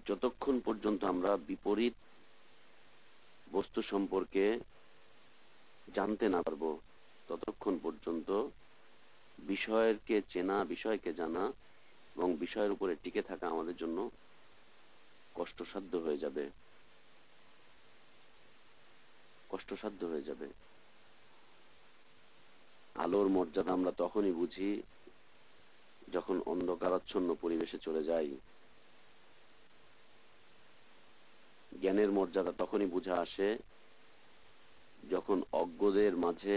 যতক্ষণ পর্যন্ত আমরা বিপরীত বস্তু সম্পর্কে জানতে না পারবো, ততক্ষণ পর্যন্ত বিষয়কে চেনা, বিষয়কে জানা এবং বিষয়ের উপরে টিকে থাকা আমাদের জন্য কষ্টসাধ্য হয়ে যাবে, কষ্টসাধ্য হয়ে যাবে। আলোর মর্যাদা আমরা তখনই বুঝি যখন অন্ধকারাচ্ছন্ন পরিবেশে চলে যাই। জ্ঞানের মর্যাদা তখনই বুঝা আসে যখন অজ্ঞদের মাঝে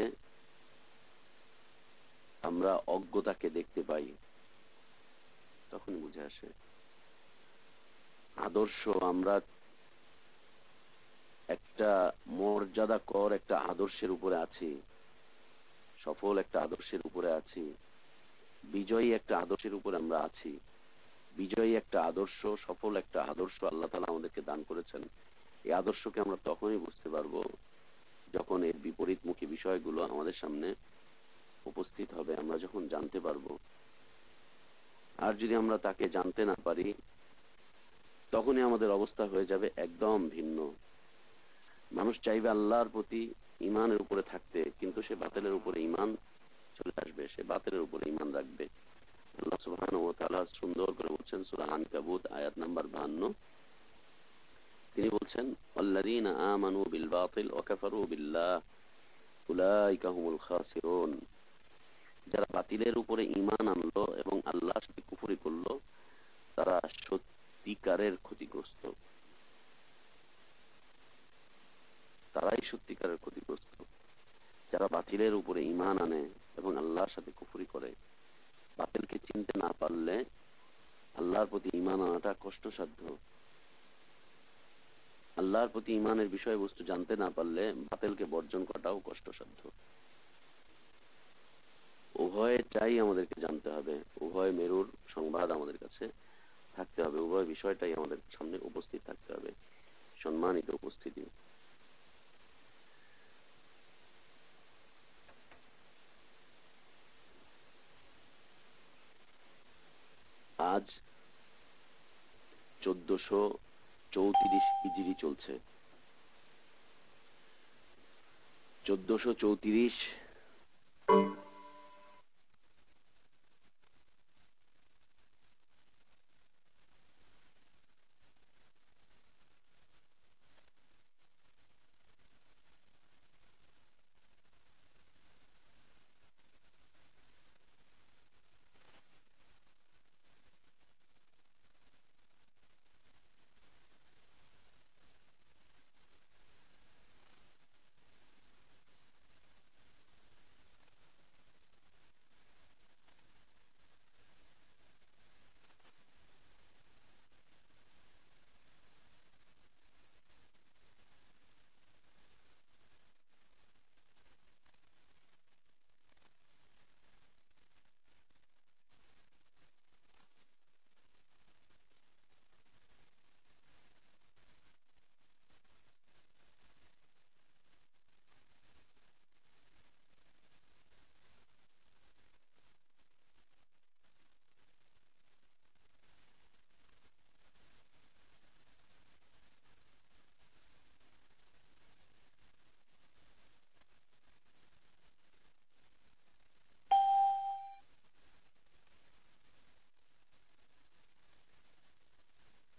আমরা অজ্ঞতাকে দেখতে পাই, তখনই বুঝে আসে। আদর্শ, আমরা একটা মর্যাদাকর একটা আদর্শের উপরে আছি, সফল একটা আদর্শের উপরে আছি, বিজয়ী একটা আদর্শের উপরে আমরা আছি। বিজয়ী একটা আদর্শ, সফল একটা আদর্শ আল্লাহ তাআলা আমাদেরকে দান করেছেন। এই আদর্শকে আমরা তখনই বুঝতে পারবো যখন এর বিপরীতমুখী বিষয়গুলো আমাদের সামনে উপস্থিত হবে, আমরা যখন জানতে পারবো। আর যদি আমরা তাকে জানতে না পারি, তখনই আমাদের অবস্থা হয়ে যাবে একদম ভিন্ন। মানুষ চাইবে আল্লাহর প্রতি ঈমানের উপরে থাকতে, কিন্তু সে বাতিলের উপরে ঈমান চলে আসবে, সে বাতিলের উপরে ঈমান রাখবে। আল্লাহ সুবহানাহু ওয়া তাআলা সুন্দর করে বলছেন সূরা আনকাবুত আয়াত নাম্বার 52, তিনি বলছেন আল্লাযীনা আমানু বিল বাতিল ওয়া কাফারু বিল্লাহ উলাইকা হুমুল খাসিরুন। যারা বাতিলের উপরে ঈমান আনলো এবং আল্লাহর সাথে কুফরি করলো, তারা সত্যিকারের ক্ষতিগ্রস্ত, তারাই সত্যিকারের ক্ষতিগ্রস্ত। যারা বাতিলের উপরে ঈমান আনে এবং আল্লাহর সাথে কুফরি করে, বাতিলকে চিনতে না পারলে আল্লাহর প্রতি ঈমান আনাটা কষ্টসাধ্য। আল্লাহর প্রতি ঈমানের বিষয়বস্তু জানতে না পারলে বাতিলকে বর্জন করাটাও কষ্টসাধ্য। উভয়টাই আমাদেরকে জানতে হবে, উভয় মেরুর সংবাদ আমাদের কাছে থাকতে হবে, উভয় বিষয়টাই আমাদের সামনে উপস্থিত থাকতে হবে। সম্মানিত উপস্থিতি, আজ 1434 হিজরি চলছে। 1434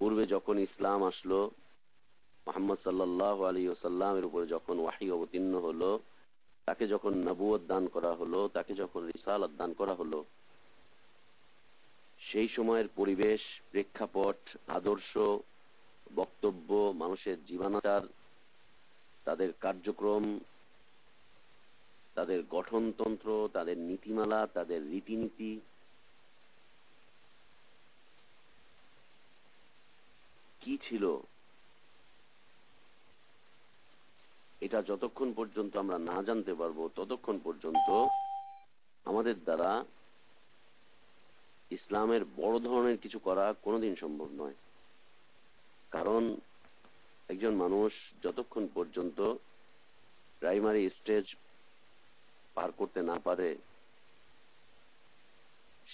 পূর্বে যখন ইসলাম আসলো, মুহাম্মদ সাল্লাল্লাহু আলাইহি ওয়াসাল্লামের উপরে যখন ওহী অবতীর্ণ হলো, তাকে যখন নবুয়ত দান করা হলো, তাকে যখন রিসালাত দান করা হলো, সেই সময়ের পরিবেশ, প্রেক্ষাপট, আদর্শ বক্তব্য, মানুষের জীবনাচার, তাদের কার্যক্রম, তাদের গঠনতন্ত্র, তাদের নীতিমালা, তাদের রীতিনীতি কি ছিল, এটা যতক্ষণ পর্যন্ত আমরা না জানতে পারবো ততক্ষণ পর্যন্ত আমাদের দ্বারা ইসলামের বড় ধরনের কিছু করা কোনোদিন সম্ভব নয়। কারণ একজন মানুষ যতক্ষণ পর্যন্ত প্রাইমারি স্টেজ পার করতে না পারে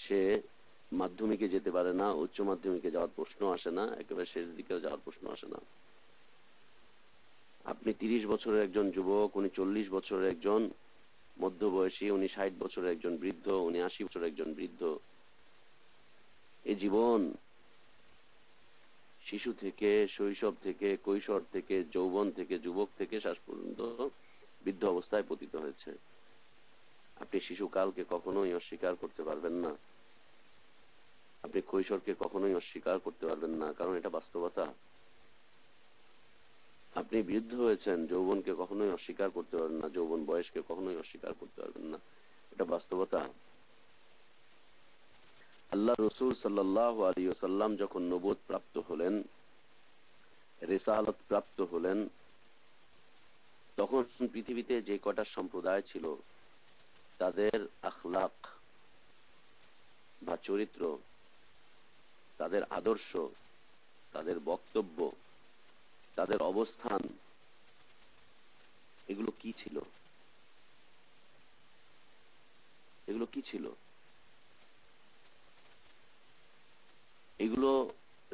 সে মাধ্যমিকে যেতে পারে না, উচ্চ মাধ্যমিকে যাওয়ার প্রশ্ন আসে না, একেবারে শেষ দিকে যাওয়ার প্রশ্ন আসে না। আপনি 30 বছরের একজন যুবক, উনি 40 বছরের একজন মধ্যবয়সী, উনি 60 বছরের একজন বৃদ্ধ, উনি 80 বছরের একজন বৃদ্ধ। এই জীবন শিশু থেকে, শৈশব থেকে, কৈশোর থেকে, যৌবন থেকে, যুবক থেকে শেষ পর্যন্ত বৃদ্ধ অবস্থায় পতিত হয়েছে। আপনি শিশুকালকে কখনোই অস্বীকার করতে পারবেন না, আপনি কৈশোরকে কখনোই অস্বীকার করতে পারবেন না, কারণ এটা বাস্তবতা। আপনি বৃদ্ধ হয়েছেন, যৌবনকে কখনোই অস্বীকার করতে পারবেন না, যৌবন বয়সকে কখনোই অস্বীকার করতে পারবেন না, এটা বাস্তবতা। আল্লাহ রসুল সাল্লাল্লাহু আলাইহি ওয়াসাল্লাম যখন নবুয়ত প্রাপ্ত হলেন, রিসালাত প্রাপ্ত হলেন, তখন পৃথিবীতে যে কটা সম্প্রদায় ছিল তাদের আখলাক বা চরিত্র, তাদের আদর্শ, তাদের বক্তব্য, তাদের অবস্থান, এগুলো কি ছিল? এগুলো কি ছিল? এগুলো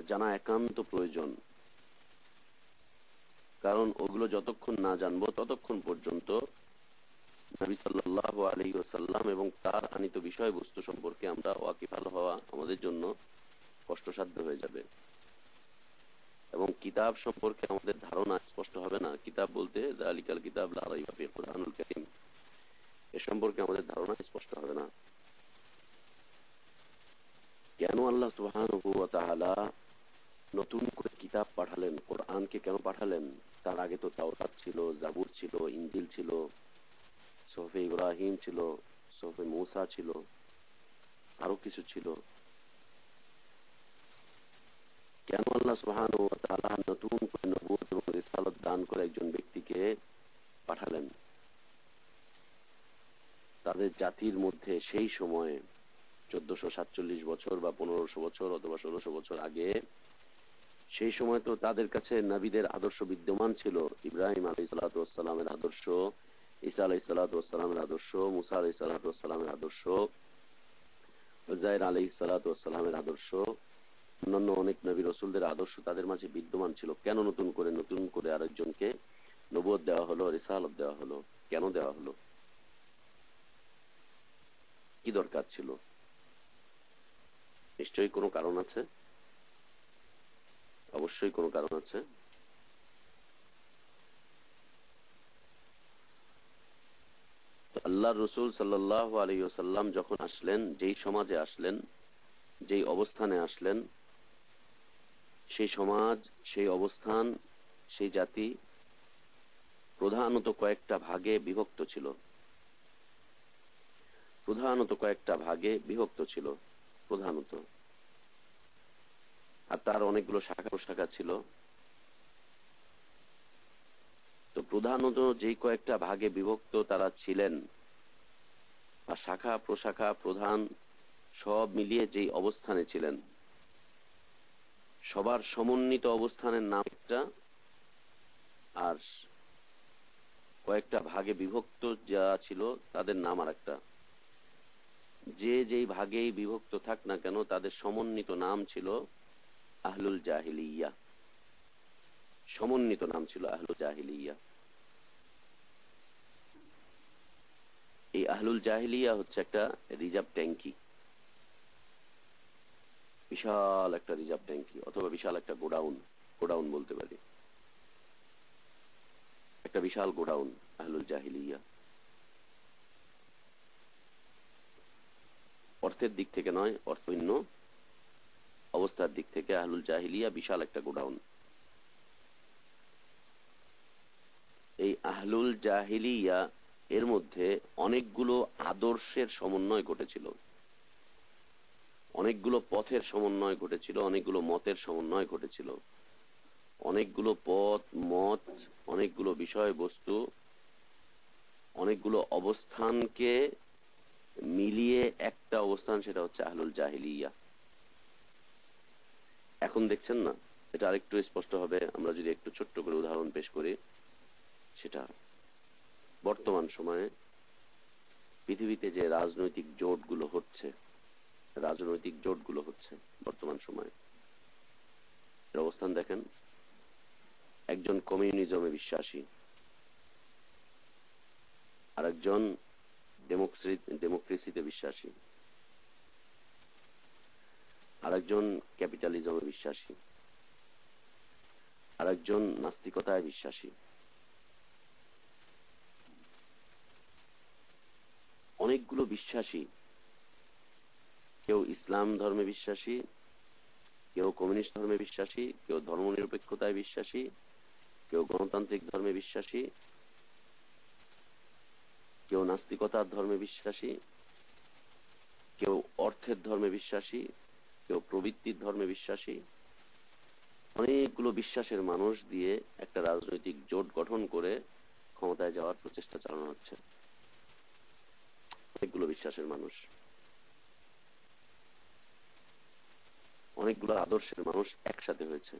জানা একান্ত প্রয়োজন। কারণ ওগুলো যতক্ষণ না জানবো ততক্ষণ পর্যন্ত নবী সাল্লাল্লাহু আলাইহি ওয়াসাল্লাম এবং তার আনিত বিষয়বস্তু সম্পর্কে আমরা ওয়াকিফাল হওয়া আমাদের জন্য কষ্টসাধ্য হয়ে যাবে, এবং কিতাব সম্পর্কে আমাদের ধারণা স্পষ্ট হবে না। কিতাব বলতে যালিকাল কিতাব লা রাইবা ফিহি, কুরআনুল কারীম, এ সম্পর্কে আমাদের ধারণা স্পষ্ট হবে না। কেন আল্লাহ সুবহানাহু ওয়া তাআলা নতুন করে কিতাব পাঠালেন? কোরআনকে কেন পাঠালেন? তার আগে তো তাওরাত ছিল, জাবুর ছিল, ইনজিল ছিল, সুহফে ইব্রাহিম ছিল, সুহফে মূসা ছিল, আরো কিছু ছিল। কেন আল্লাহ সুবহানাহু ওয়া তাআলা নতুন করে নবুয়ত এবং রিসালাত দান করে একজন ব্যক্তিকে পাঠালেন? তাদের জাতির মধ্যে সেই সময়ে 1447 বছর বা 1500 বছর অথবা 1600 বছর আগে, সেই সময় তো তাদের কাছে নবীদের আদর্শ বিদ্যমান ছিল। ইব্রাহিম আলাইহিসসালাতু ওয়াসসালামের আদর্শ, ঈসা আলাইহিসসালাতু ওয়াসসালামের আদর্শ, মুসা আলাইহিসসালাতু ওয়াসসালামের আদর্শ, উযাইর আলাইহিসসালাতু ওয়াসসালামের আদর্শ, অন্যান্য অনেক নবী রাসূলদের আদর্শ তাদের মাঝে বিদ্যমান ছিল। কেন নতুন করে আরেকজনকে নবুয়ত দেওয়া হলো, রিসালাত দেওয়া হলো? কেন দেওয়া হলো? কি দরকার ছিল? নিশ্চয়ই কোনো কারণ আছে, অবশ্যই কোনো কারণ আছে। আল্লাহ রসুল সাল্লাল্লাহু আলাইহি ওয়াসাল্লাম যখন আসলেন, যেই সমাজে আসলেন, যেই অবস্থানে আসলেন, সেই সমাজ, সেই অবস্থান, সেই জাতি প্রধানত কয়েকটা ভাগে বিভক্ত ছিল। প্রধানত, আর তার অনেকগুলো শাখা প্রশাখা ছিল। তো প্রধানত যেই কয়েকটা ভাগে বিভক্ত তারা ছিলেন, আর শাখা প্রশাখা প্রধান সব মিলিয়ে যেই অবস্থানে ছিলেন, সবার সমন্বিত অবস্থানের নাম একটা, আর কয়েকটা ভাগে বিভক্ত যা ছিল তাদের নাম আর একটা। যে যেই ভাগেই বিভক্ত থাক না কেন তাদের সমন্বিত নাম ছিল আহলুল জাহিলিয়া। সমন্বিত নাম ছিল আহলুল জাহিলিয়া। এই আহলুল জাহিলিয়া হচ্ছে একটা রিজার্ভ ট্যাঙ্কি, বিশাল একটা রিজার্ভ ট্যাঙ্কি, অথবা বিশাল একটা গোডাউন বলতে পারি। একটা বিশাল গোডাউন আহলুল জাহিলিয়া। অর্থের দিক থেকে নয়, অর্থহীন অবস্থার দিক থেকে আহলুল জাহিলিয়া বিশাল একটা গোডাউন। আহলুল জাহিলিয়া এর মধ্যে অনেকগুলো আদর্শের সমন্বয় ঘটেছিল, অনেকগুলো পথের সমন্বয় ঘটেছিল, অনেকগুলো মতের সমন্বয় ঘটেছিল, অনেকগুলো পথ মত, অনেকগুলো বিষয়বস্তু, অনেকগুলো অবস্থানকে মিলিয়ে একটা অবস্থান, সেটা হচ্ছে আহলুল জাহিলিয়া। এখন দেখছেন না, এটা আরেকটু স্পষ্ট হবে আমরা যদি একটু ছোট্ট করে উদাহরণ পেশ করি। সেটা বর্তমান সময়ে পৃথিবীতে যে রাজনৈতিক জোটগুলো হচ্ছে বর্তমান সময়ে, এর অবস্থান দেখেন। একজন কমিউনিজমে বিশ্বাসী, আরেকজন ডেমোক্রেসিতে বিশ্বাসী, আরেকজন ক্যাপিটালিজমে বিশ্বাসী, আরেকজন নাস্তিকতায় বিশ্বাসী। অনেকগুলো বিশ্বাসী, কেউ ইসলাম ধর্মে বিশ্বাসী, কেউ কমিউনিস্ট ধর্মে বিশ্বাসী, কেউ ধর্মনিরপেক্ষতায় বিশ্বাসী, কেউ গণতান্ত্রিক ধর্মে বিশ্বাসী, কেউ নাস্তিকতার ধর্মে বিশ্বাসী, কেউ অর্থের ধর্মে বিশ্বাসী, কেউ প্রবৃত্তির ধর্মে বিশ্বাসী। অনেকগুলো বিশ্বাসের মানুষ দিয়ে একটা রাজনৈতিক জোট গঠন করে ক্ষমতায় যাওয়ার প্রচেষ্টা চালানো হচ্ছে। অনেকগুলো বিশ্বাসের মানুষ, অনেকগুলো আদর্শের মানুষ একসাথে হয়েছে।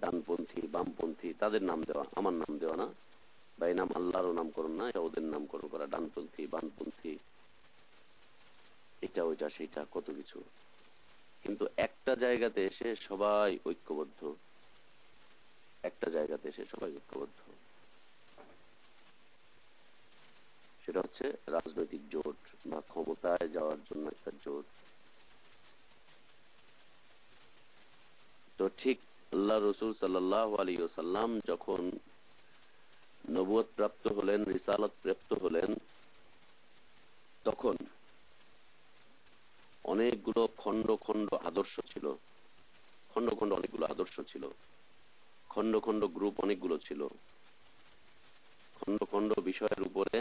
ডানপন্থী, বামপন্থী, তাদের নাম দেওয়া, আমার নাম দেওয়া না, বা এই নাম আল্লাহরও নামকরণ না, এটা ওদের নামকরণ করা। ডানপন্থী, বামপন্থী, এটা ওইটা সেটা কত কিছু। কিন্তু একটা জায়গাতে এসে সবাই ঐক্যবদ্ধ, একটা জায়গাতে এসে সবাই ঐক্যবদ্ধ, সেটা হচ্ছে রাজনৈতিক জোট বা ক্ষমতায় যাওয়ার জন্য একটা জোট। তো ঠিক আল্লাহ রসুল সাল্লাল্লাহু আলাইহি ওয়াসাল্লাম যখন নবুয়ত প্রাপ্ত হলেন, রিসালাত প্রাপ্ত হলেন, তখন অনেকগুলো খন্ড খন্ড আদর্শ ছিল, খন্ড খন্ড অনেকগুলো আদর্শ ছিল, খন্ড খন্ড গ্রুপ অনেকগুলো ছিল, খন্ড খন্ড বিষয়ের উপরে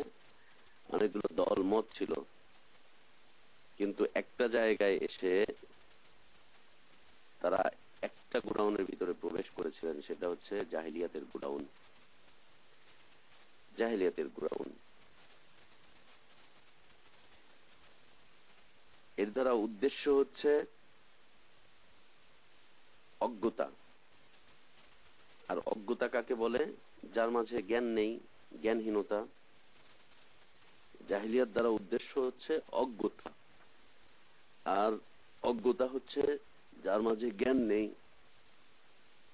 অনেকগুলো দল মত ছিল। কিন্তু একটা জায়গায় এসে তারা একটা গোডাউনের ভিতরে প্রবেশ করেছিলেন, সেটা হচ্ছে জাহিলিয়াতের গোডাউন। জাহিলিয়াতের গোডাউন, এর দ্বারা উদ্দেশ্য হচ্ছে অজ্ঞতা। আর অজ্ঞতা কাকে বলে? যার মাঝে জ্ঞান নেই, জ্ঞানহীনতা। জাহিলিয়াত দ্বারা উদ্দেশ্য হচ্ছে অজ্ঞতা, আর অজ্ঞতা হচ্ছে যার মাঝে জ্ঞান নেই,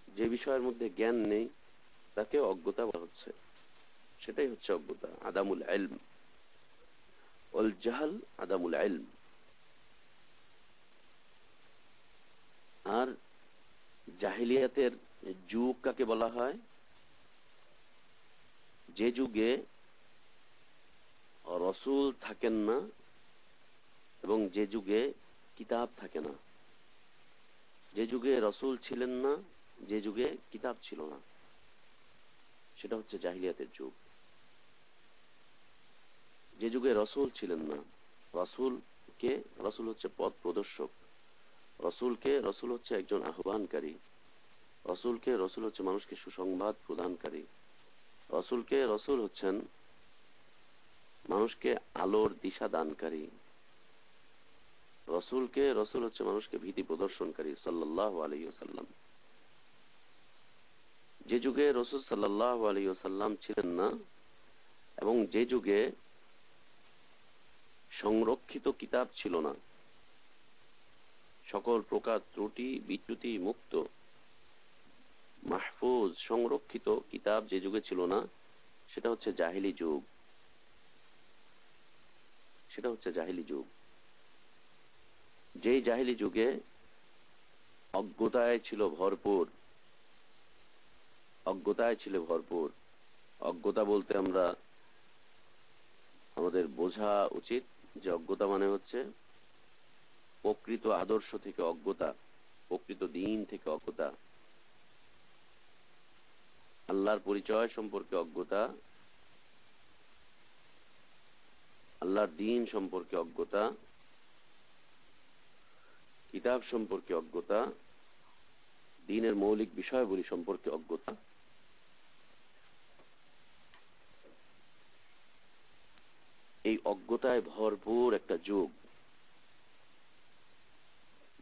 যে বিষয়ের মধ্যে জ্ঞান নেই তাকে অজ্ঞতা বলা হচ্ছে। সেটাই হচ্ছে অজ্ঞতা, আদামুল ইলম। ওয়াল জাহল আদামুল ইলম। আর জাহিলিয়াতের যুগ কাকে বলা হয়? যে যুগে রসুল থাকেন না এবং যে যুগে কিতাব থাকে না। যে যুগে রসুল ছিলেন না, যে যুগে কিতাব ছিল না, সেটা হচ্ছে জাহিলিয়াতের যুগ। যে যুগে রসুল ছিলেন না, রসুলকে, রসুল হচ্ছে পথ প্রদর্শক, রসুল হচ্ছে একজন আহ্বানকারী, রসুল হচ্ছে মানুষকে সুসংবাদ প্রদানকারী, রসুল হচ্ছেন মানুষকে আলোর দিশা দানকারী, রসুল হচ্ছে মানুষকে ভীতি প্রদর্শনকারী সাল্লাল্লাহু আলাইহি ওয়াসাল্লাম। যে যুগে রসুল সাল্লাল্লাহু আলাইহি ওয়াসাল্লাম ছিলেন না এবং যে যুগে সংরক্ষিত কিতাব ছিল না, সকল প্রকার ত্রুটি বিচ্যুতি মুক্ত মাহফুজ সংরক্ষিত কিতাব যে যুগে ছিল না, সেটা হচ্ছে জাহিলি যুগ। সেটা হচ্ছে জাহিলি যুগ। যেই জাহিলি যুগে অজ্ঞতায় ছিল ভরপুর, অজ্ঞতা বলতে আমরা আমাদের বোঝা উচিত যে অজ্ঞতা মানে হচ্ছে প্রকৃত আদর্শ থেকে অজ্ঞতা, প্রকৃত দিন থেকে অজ্ঞতা। আল্লাহর পরিচয় সম্পর্কে অজ্ঞতা, আল্লাহর দ্বীন সম্পর্কে অজ্ঞতা, কিতাব সম্পর্কে অজ্ঞতা, দ্বীনের মৌলিক বিষয়গুলি সম্পর্কে অজ্ঞতা, এই অজ্ঞতায় ভরপুর একটা যুগ,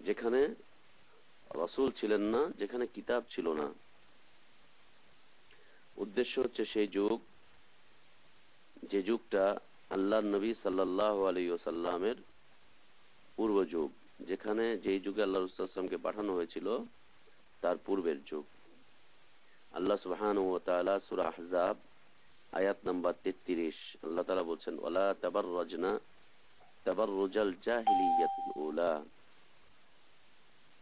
যেখানে রাসূল ছিলেন না, যেখানে কিতাব ছিল না। উদ্দেশ্য হচ্ছে সেই যুগ, যে যুগটা আল্লাহর নবী সাল্লাল্লাহু আলাইহি ওয়াসাল্লামের পূর্ব যুগ, যেখানে যেই যুগে আল্লাহ রাসূল সাল্লাল্লাহু আলাইহি ওয়াসাল্লামকে পাঠানো হয়েছিল তার পূর্বের যুগ। আল্লাহ সুবহানাহু ওয়া তাআলা সূরা আহজাব আয়াত নাম্বার 33 আল্লাহ তাআলা বলছেন, ওয়ালা তাবাররাজনা তাবাররুজাল জাহিলিয়াতিল উলা,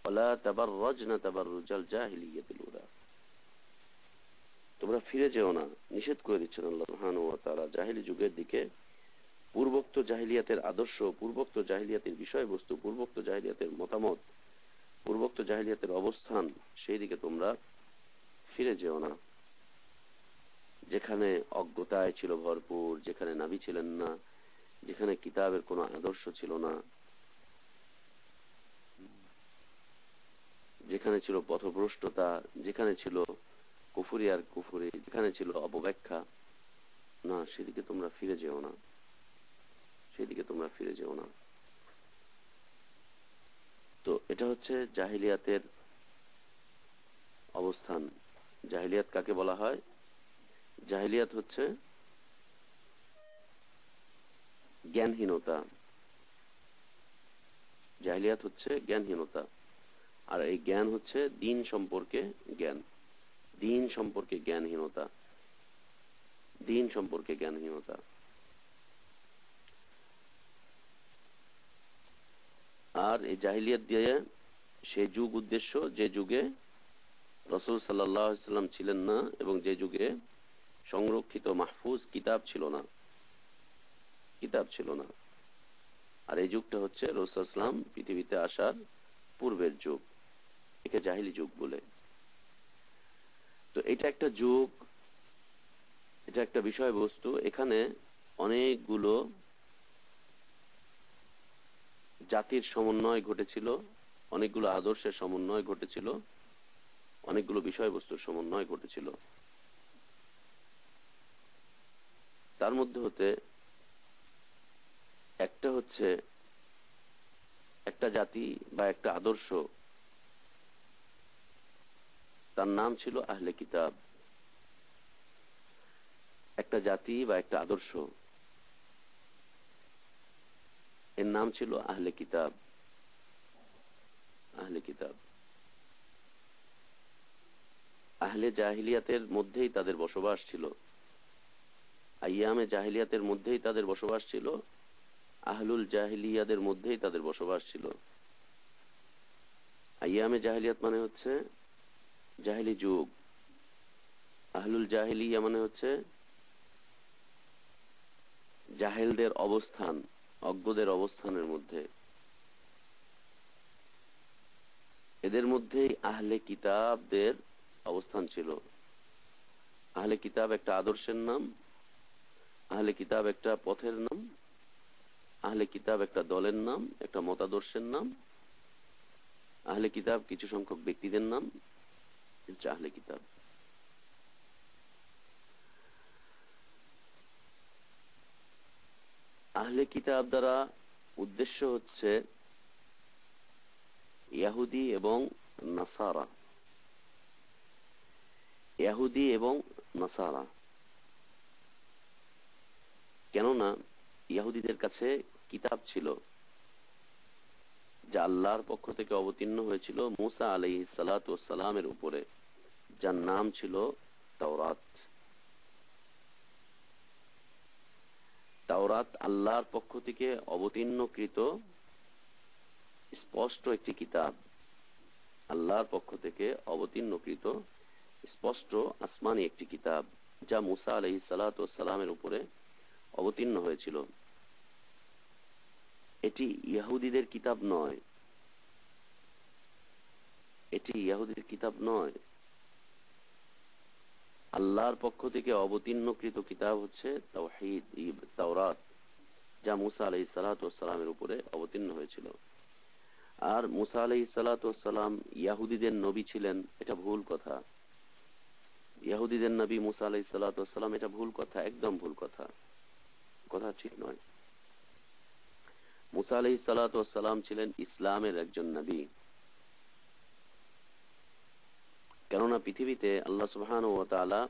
ওয়ালা তাবাররাজনা তাবাররুজাল জাহিলিয়াতিল উলা। তোমরা ফিরে যেও না, নিষেধ করে দিচ্ছেন আল্লাহ সুবহানাহু ওয়া তাআলা জাহিলি যুগের দিকে। পূর্বোক্ত জাহিলিয়াতের আদর্শ, পূর্বোক্ত জাহিলিয়াতের বিষয়বস্তু, পূর্বোক্ত জাহিলিয়াতের মতামত, পূর্বোক্ত জাহিলিয়াতের অবস্থান, সেই দিকে তোমরা ফিরে যেও না, যেখানে অজ্ঞতায় ছিল ভরপুর, যেখানে নবী ছিলেন না, যেখানে কিতাবের কোনো আদর্শ ছিল না, যেখানে ছিল পথভ্রষ্টতা, যেখানে ছিল কুফরি আর কুফরি, যেখানে ছিল অপব্যাখ্যা। না, সেদিকে তোমরা ফিরে যেও না, সেদিকে তোমরা ফিরে যেও না। তো এটা হচ্ছে জাহিলিয়াতের অবস্থান। জাহিলিয়াত কাকে বলা হয়? জাহিলিয়াত হচ্ছে জ্ঞানহীনতা, জাহিলিয়াত হচ্ছে জ্ঞানহীনতা। আর এই জ্ঞান হচ্ছে দ্বীন সম্পর্কে জ্ঞান, দ্বীন সম্পর্কে জ্ঞানহীনতা, দ্বীন সম্পর্কে জ্ঞানহীনতা। আর এই জাহিলিয়াত দিয়ে সেই যুগ উদ্দেশ্য, যে যুগে রাসূল সাল্লাল্লাহু আলাইহি ওয়াসাল্লাম ছিলেন না এবং যে যুগে সংরক্ষিত মাহফুজ কিতাব ছিল না, কিতাব ছিল না। আর এই যুগটা হচ্ছে রাসূল সাল্লাল্লাহু আলাইহি ওয়াসাল্লাম পৃথিবীতে আসার পূর্বের যুগ, একে জাহিলি যুগ বলে। তো এটা একটা যুগ, এটা একটা বিষয়বস্তু। এখানে অনেকগুলো জাতির সমন্বয় ঘটেছিল, অনেকগুলো আদর্শের সমন্বয় ঘটেছিল, অনেকগুলো বিষয়বস্তুর সমন্বয় ঘটেছিল। তার মধ্যে হতে একটা হচ্ছে একটা জাতি বা একটা আদর্শ, তার নাম ছিল আহলে কিতাব। একটা জাতি বা একটা আদর্শ, এর নাম ছিল আহলে কিতাব। আহলে কিতাব আহলে জাহিলিয়াতের মধ্যেই তাদের বসবাস ছিল, আইয়ামে জাহিলিয়াতের মধ্যেই তাদের বসবাস ছিল, আহলুল জাহিলিয়াদের মধ্যেই তাদের বসবাস ছিল। আইয়ামে জাহিলিয়াত মানে হচ্ছে জাহিলি যুগ, আহলুল জাহিলিয়া মানে হচ্ছে জাহেলদের অবস্থান, অজ্ঞদের অবস্থানের মধ্যে। এদের মধ্যেই আহলে কিতাবদের অবস্থান ছিল। আহলে কিতাব একটা আদর্শের নাম, আহলে কিতাব একটা পথের নাম, আহলে কিতাব একটা দলের নাম, একটা মতাদর্শের নাম। আহলে কিতাব কিছু সংখ্যক ব্যক্তিদের নাম, হচ্ছে আহলে কিতাব। আহলে কিতাব দ্বারা উদ্দেশ্য হচ্ছে ইহুদি এবং নাসারা, ইহুদি এবং নাসারা। কেননা ইহুদিদের কাছে কিতাব ছিল, যা আল্লাহর পক্ষ থেকে অবতীর্ণ হয়েছিল মুসা আলাইহিস সালাতু ওয়াস সালামের উপরে, যার নাম ছিল তাওরাত। তাওরাত আল্লাহর পক্ষ থেকে অবতীর্ণকৃত স্পষ্ট একটি কিতাব, আল্লাহর পক্ষ থেকে অবতীর্ণকৃত স্পষ্ট আসমানি একটি কিতাব, যা মুসা আলাইহিস সালাতু ওয়াস সালামের উপরে অবতীর্ণ হয়েছিল। এটি ইহুদিদের কিতাব নয়, এটি ইহুদিদের কিতাব নয়। আল্লাহর পক্ষ থেকে অবতীর্ণকৃত কিতাব হচ্ছে তাওহীদ, তাওরাত, যা মুসা আলাইহিস সালাতু ওয়াস সালামের উপরে অবতীর্ণ হয়েছিল। আর মুসা আলাইহিস সালাতু ওয়াস সালাম ইহুদিদের নবী ছিলেন, এটা ভুল কথা। ইহুদিদের নবী মুসা আলাইহিস সালাতু ওয়াস সালাম, এটা ভুল কথা, একদম ভুল কথা, কথা ঠিক নয়। মুসা আলাইহিস সালাতু ওয়াস সালাম ছিলেন ইসলামের একজন নবী। কেননা পৃথিবীতে আল্লাহ সুবহানাহু ওয়া তাআলা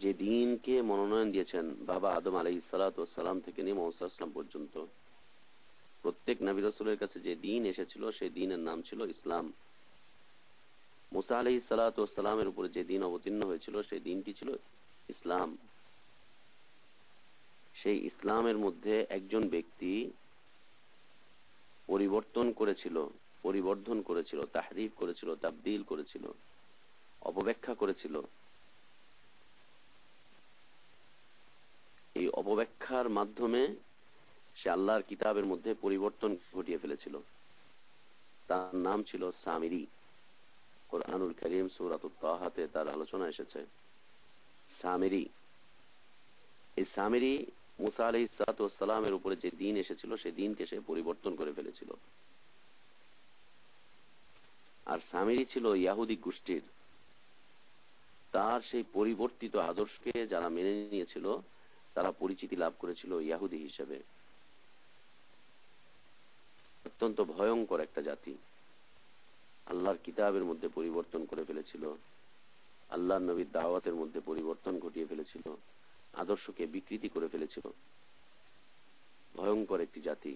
যে দ্বীনকে মনোনয়ন দিয়েছেন বাবা আদম আলাইহিস সালাতু ওয়াস সালাম থেকে নিয়ে মুহাম্মদ সাল্লাল্লাহু আলাইহি ওয়াসাল্লাম পর্যন্ত, প্রত্যেক নবী রাসূলের কাছে যে দ্বীন এসেছিল সেই দ্বীনের নাম ছিল ইসলাম। মুসা আলাইহিস সালাতু ওয়াস সালামের উপরে যে দ্বীন অবতীর্ণ হয়েছিল সেই দ্বীনটি ছিল ইসলাম। সেই ইসলামের মধ্যে একজন ব্যক্তি পরিবর্ধন করেছিল, তাহরিফ করেছিল, তাবদীল করেছিল, অপব্যাখ্যা করেছিল। এই অপব্যাখ্যার মাধ্যমে সে আল্লাহর কিতাবের মধ্যে পরিবর্তন ঘটিয়ে ফেলেছিল। তার নাম ছিল সামিরী। কুরআনুল কারীম সূরাতুত তাহাতে তার আলোচনা এসেছে। সামিরী, এই সামিরী মুসা আলাইহিস সালাতু ওয়াস সালামের উপরে যে দ্বীন এসেছিল সেই দ্বীনকে সে পরিবর্তন করে ফেলেছিল। আর সামিরী ছিল ইহুদি গোষ্ঠীর। তার সেই পরিবর্তিত আদর্শকে যারা মেনে নিয়েছিল তারা পরিচিতি লাভ করেছিল ইহুদি হিসেবে। অত্যন্ত ভয়ঙ্কর একটা জাতি। আল্লাহর কিতাবের মধ্যে পরিবর্তন করে ফেলেছিল, আল্লাহর নবীর দাওয়াতের মধ্যে পরিবর্তন ঘটিয়ে ফেলেছিল, আদর্শকে বিকৃতি করে ফেলেছিল। ভয়ঙ্কর একটি জাতি,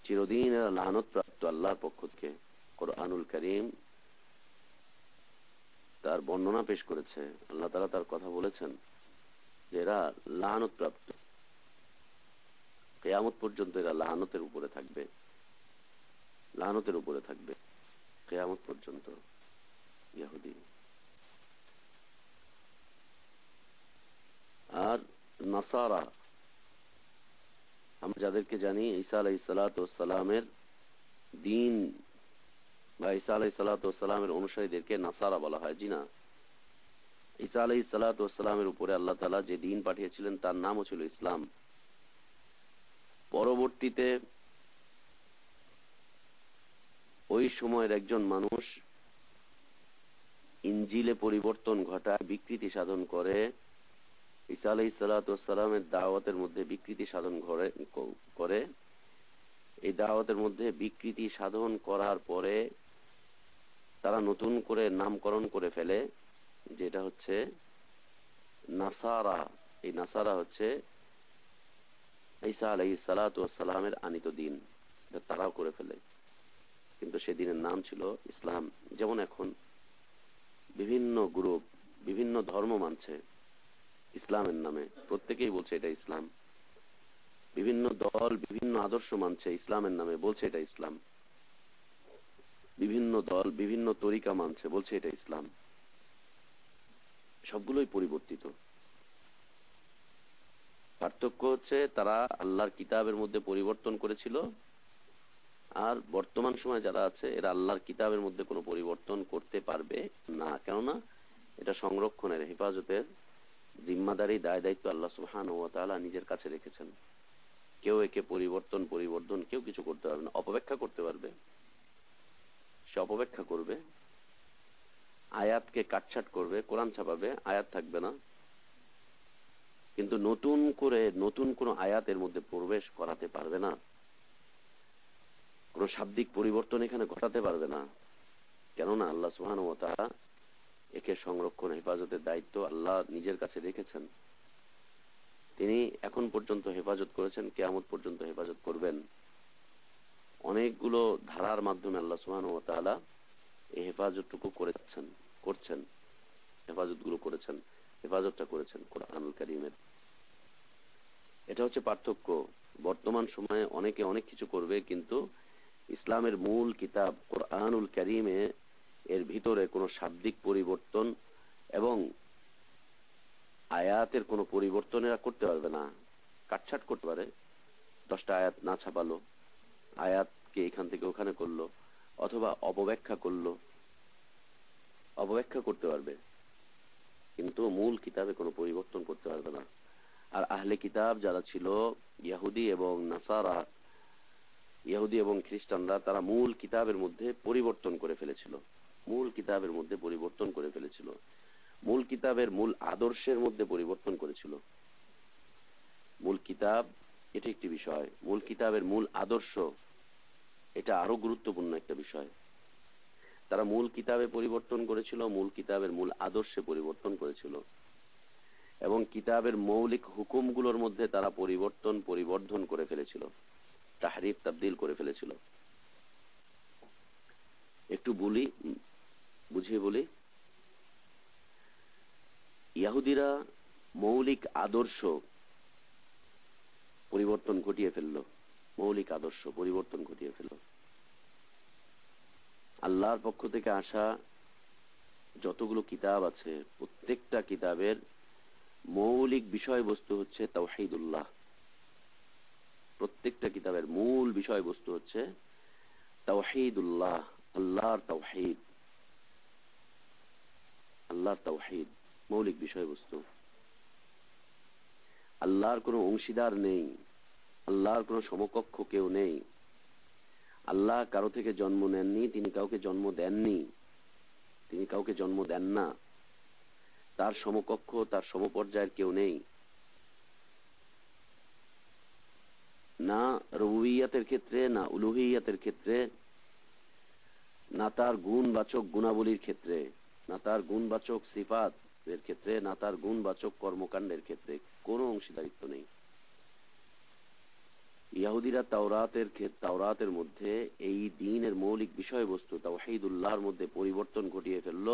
চিরদিন লানত প্রাপ্ত আল্লাহর পক্ষ থেকে। কুরআনুল কারীম তার বর্ণনা পেশ করেছে। আল্লাহ তাআলা তার কথা বলেছেন যে এরা লানত প্রাপ্ত, কিয়ামত পর্যন্ত এরা লানতের উপরে থাকবে, লানতের উপরে থাকবে কিয়ামত পর্যন্ত ইহুদি। আর নাসারা, আমরা যাদেরকে জানি ঈসা আলাইহিস সালাতু ওয়াস সালামের দ্বীন বা ঈসা আলাইহিস সালাতু ওয়াস সালামের অনুসারীদেরকে নাসারা বলা হয়। জি না, ঈসা আলাইহিস সালাতু ওয়াস সালামের উপরে আল্লাহ তাআলা যে দ্বীন পাঠিয়েছিলেন তার নামও ছিল ইসলাম। পরবর্তীতে ওই সময়ের একজন মানুষ ইনজিলে পরিবর্তন ঘটায়, বিকৃতি সাধন করে, ঈসা আলাইহিস সালাতু ওয়াস সালামের দাওয়াতের মধ্যে বিকৃতি সাধন করে। এই দাওয়াতের মধ্যে বিকৃতি সাধন করার পরে তারা নতুন করে নামকরণ করে ফেলে, যেটা হচ্ছে নাসারা। এই নাসারা হচ্ছে ঈসা আলাইহিস সালাতু ওয়াস সালামের আনিত দ্বীন, তারাও করে ফেলে। কিন্তু সেদিনের নাম ছিল ইসলাম। যেমন এখন বিভিন্ন গ্রুপ বিভিন্ন ধর্ম মানছে ইসলামের নামে, প্রত্যেকেই বলছে এটা ইসলাম। বিভিন্ন দল বিভিন্ন আদর্শ মানছে ইসলামের নামে, বলছে এটা ইসলাম। বিভিন্ন দল বিভিন্ন তরিকা মানছে, বলছে এটা ইসলাম। সবগুলোই পরিবর্তিত। পার্থক্য হচ্ছে তারা আল্লাহর কিতাবের মধ্যে পরিবর্তন করেছিল, আর বর্তমান সময় যারা আছে এরা আল্লাহর কিতাবের মধ্যে কোনো পরিবর্তন করতে পারবে না। কেননা এটা সংরক্ষণের, হেফাজতের জিম্মাদারি, দায় দায়িত্ব আল্লাহ সুবহানাহু ওয়া তাআলা নিজের কাছে রেখেছেন। কেউ একে পরিবর্তন কেউ কিছু করতে পারবে না। অপব্যাখ্যা করতে পারবে, সে অপব্যাখ্যা করবে, আয়াতকে কাটছাট করবে, কোরআন ছাপাবে, আয়াত থাকবে না। কিন্তু নতুন কোন আয়াতের মধ্যে প্রবেশ করাতে পারবে না, কোন শাব্দিক পরিবর্তন এখানে ঘটাতে পারবে না। কেননা আল্লাহ সুবহানাহু ওয়া তাআলা একে সংরক্ষণ, হেফাজতের দায়িত্ব আল্লাহ নিজের কাছে রেখেছেন। তিনি এখন পর্যন্ত হেফাজত করেছেন, কিয়ামত পর্যন্ত হেফাজত করবেন। অনেকগুলো ধারার মাধ্যমে আল্লাহ সুবহানাহু ওয়া তাআলা এই হেফাজতটুকু করছেন, হেফাজতটা করেছেন কুরআনুল কারীমের। এটা হচ্ছে পার্থক্য। বর্তমান সময়ে অনেকে অনেক কিছু করবে, কিন্তু ইসলামের মূল কিতাব কুরআনুল কারীমে এর ভিতরে কোনো শাব্দিক পরিবর্তন এবং আয়াতের কোনো পরিবর্তন এরা করতে পারবে না। কাটছাট করতে পারে, 10টা আয়াত না ছাপালো, আয়াতকে এখান থেকে ওখানে করলো, অথবা অপব্যাখ্যা করলো, অপব্যাখ্যা করতে পারবে, কিন্তু মূল কিতাবে কোনো পরিবর্তন করতে পারবে না। আর আহলে কিতাব যারা ছিল, ইহুদি এবং নাসারা, ইহুদি এবং খ্রিস্টানরা, তারা মূল কিতাবের মধ্যে পরিবর্তন করে ফেলেছিল, মূল কিতাবের মধ্যে পরিবর্তন করে ফেলেছিল, মূল কিতাবের মূল আদর্শের মধ্যে পরিবর্তন করেছিল। মূল কিতাব এটা একটি বিষয়, মূল কিতাবের মূল আদর্শ এটা আরো গুরুত্বপূর্ণ একটা বিষয়। তারা মূল কিতাবে পরিবর্তন করেছিল, মূল কিতাবের মূল আদর্শে পরিবর্তন করেছিল, এবং কিতাবের মৌলিক হুকুমগুলোর মধ্যে তারা পরিবর্ধন করে ফেলেছিল, তাহরিফ তাবদীল করে ফেলেছিল। একটু বুঝিয়ে বলি। ইহুদিরা মৌলিক আদর্শ পরিবর্তন ঘটিয়ে ফেলল, মৌলিক আদর্শ পরিবর্তন ঘটিয়ে ফেলল। আল্লাহর পক্ষ থেকে আসা যতগুলো কিতাব আছে, প্রত্যেকটা কিতাবের মৌলিক বিষয়বস্তু হচ্ছে তাওহীদুল্লাহ। প্রত্যেকটা কিতাবের মূল বিষয়বস্তু হচ্ছে তাওহীদুল্লাহ, আল্লাহর তাওহীদ, আল্লাহর তাওহীদ মৌলিক বিষয়বস্তু। আল্লাহর কোনো অংশীদার নেই, আল্লাহর কোনো সমকক্ষ কেউ নেই। আল্লাহ কারো থেকে জন্ম নেননি, তিনি কাউকে জন্ম দেননি, তিনি কাউকে জন্ম দেন না। তার সমকক্ষ, তার সমপর্যায়ের কেউ নেই, না রুবুবিয়্যাতের ক্ষেত্রে, না উলুহিয়্যাতের ক্ষেত্রে, না তার গুণবাচক গুণাবলীর ক্ষেত্রে, না তার গুণবাচক সিফাতের ক্ষেত্রে, না তার গুণবাচক কর্মকাণ্ডের ক্ষেত্রে কোনো অংশীদারিত্ব নেই। ইহুদিরা তাওরাতের মধ্যে এই দ্বীনের মৌলিক বিষয়বস্তু তাওহীদুল্লাহর মধ্যে পরিবর্তন ঘটিয়ে ফেলল।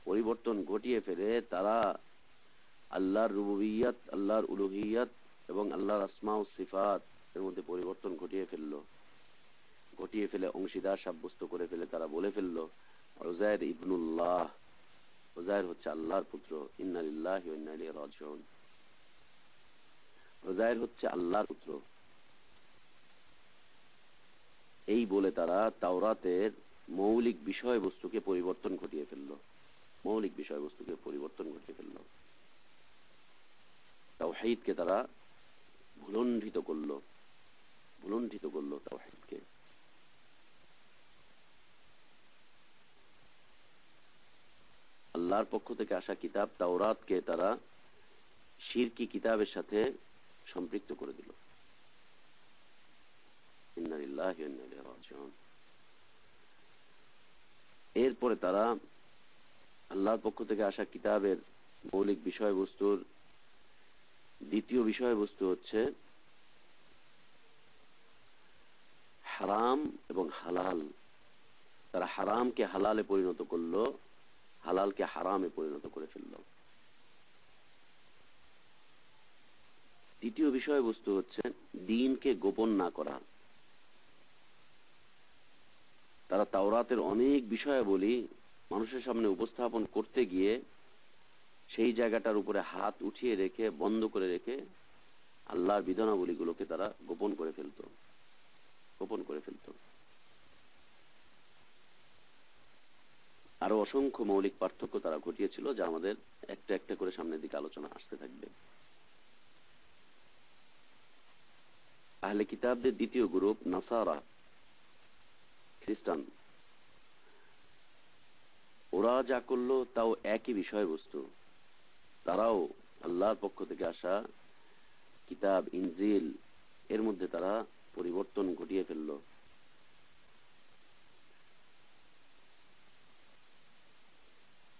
পরিবর্তন ঘটিয়ে ফেলে তারা আল্লাহর রুবুবিয়্যাত, আল্লাহর উলুহিয়্যাত এবং আল্লাহর আসমা ও সিফাত এর মধ্যে পরিবর্তন ঘটিয়ে ফেলল। ঘটিয়ে ফেলে অংশীদার সাব্যস্ত করে ফেলে তারা বলে ফেলল উযাইর ইবনুল্লাহ, উযাইর হচ্ছে আল্লাহর পুত্র। ইন্না লিল্লাহি ওয়া ইন্না ইলাইহি রাজিউন। উযাইর হচ্ছে আল্লাহর পুত্র। এই বলে তারা তাওরাতের মৌলিক বিষয়বস্তুকে পরিবর্তন ঘটিয়ে ফেলল, মৌলিক বিষয়বস্তুকে পরিবর্তন ঘটিয়ে ফেলল। তাওহীদকে তারা ভুলণ্ঠিত করলো, ভুলণ্ঠিত করলো তাওহীদকে। আল্লাহর পক্ষ থেকে আসা কিতাব তাওরাতকে তারা শিরকি কিতাবের সাথে সম্পৃক্ত করে দিল। ইন্না লিল্লাহি ওয়া ইন্না ইলাইহি রাজিউন। এরপরে তারা আল্লাহর পক্ষ থেকে আসা কিতাবের মৌলিক বিষয়বস্তুর দ্বিতীয় বিষয়বস্তু হচ্ছে হারাম এবং হালাল। তারা হারামকে হালালে পরিণত করলো, হালালকে হারামে পরিণত করে ফেলল। তৃতীয় বিষয়বস্তু হচ্ছে দ্বীনকে গোপন না করা। তারা তাওরাতের অনেক বিষয়াবলী মানুষের সামনে উপস্থাপন করতে গিয়ে সেই জায়গাটার উপরে হাত উঠিয়ে রেখে, বন্ধ করে রেখে আল্লাহর বিধানাবলীগুলোকে তারা গোপন করে ফেলত, গোপন করে ফেলত। আরো অসংখ্য মৌলিক পার্থক্য তারা ঘটিয়েছিল, যা আমাদের একটা একটা করে সামনের দিকে আলোচনা আসতে থাকবে। আহলে কিতাবদের দ্বিতীয় গ্রুপ নাসারা, খ্রিস্টান। ওরা যা করলো তাও একই বিষয়বস্তু। তারাও আল্লাহর পক্ষ থেকে আসা কিতাব ইনজিল এর মধ্যে তারা পরিবর্তন ঘটিয়ে ফেলল।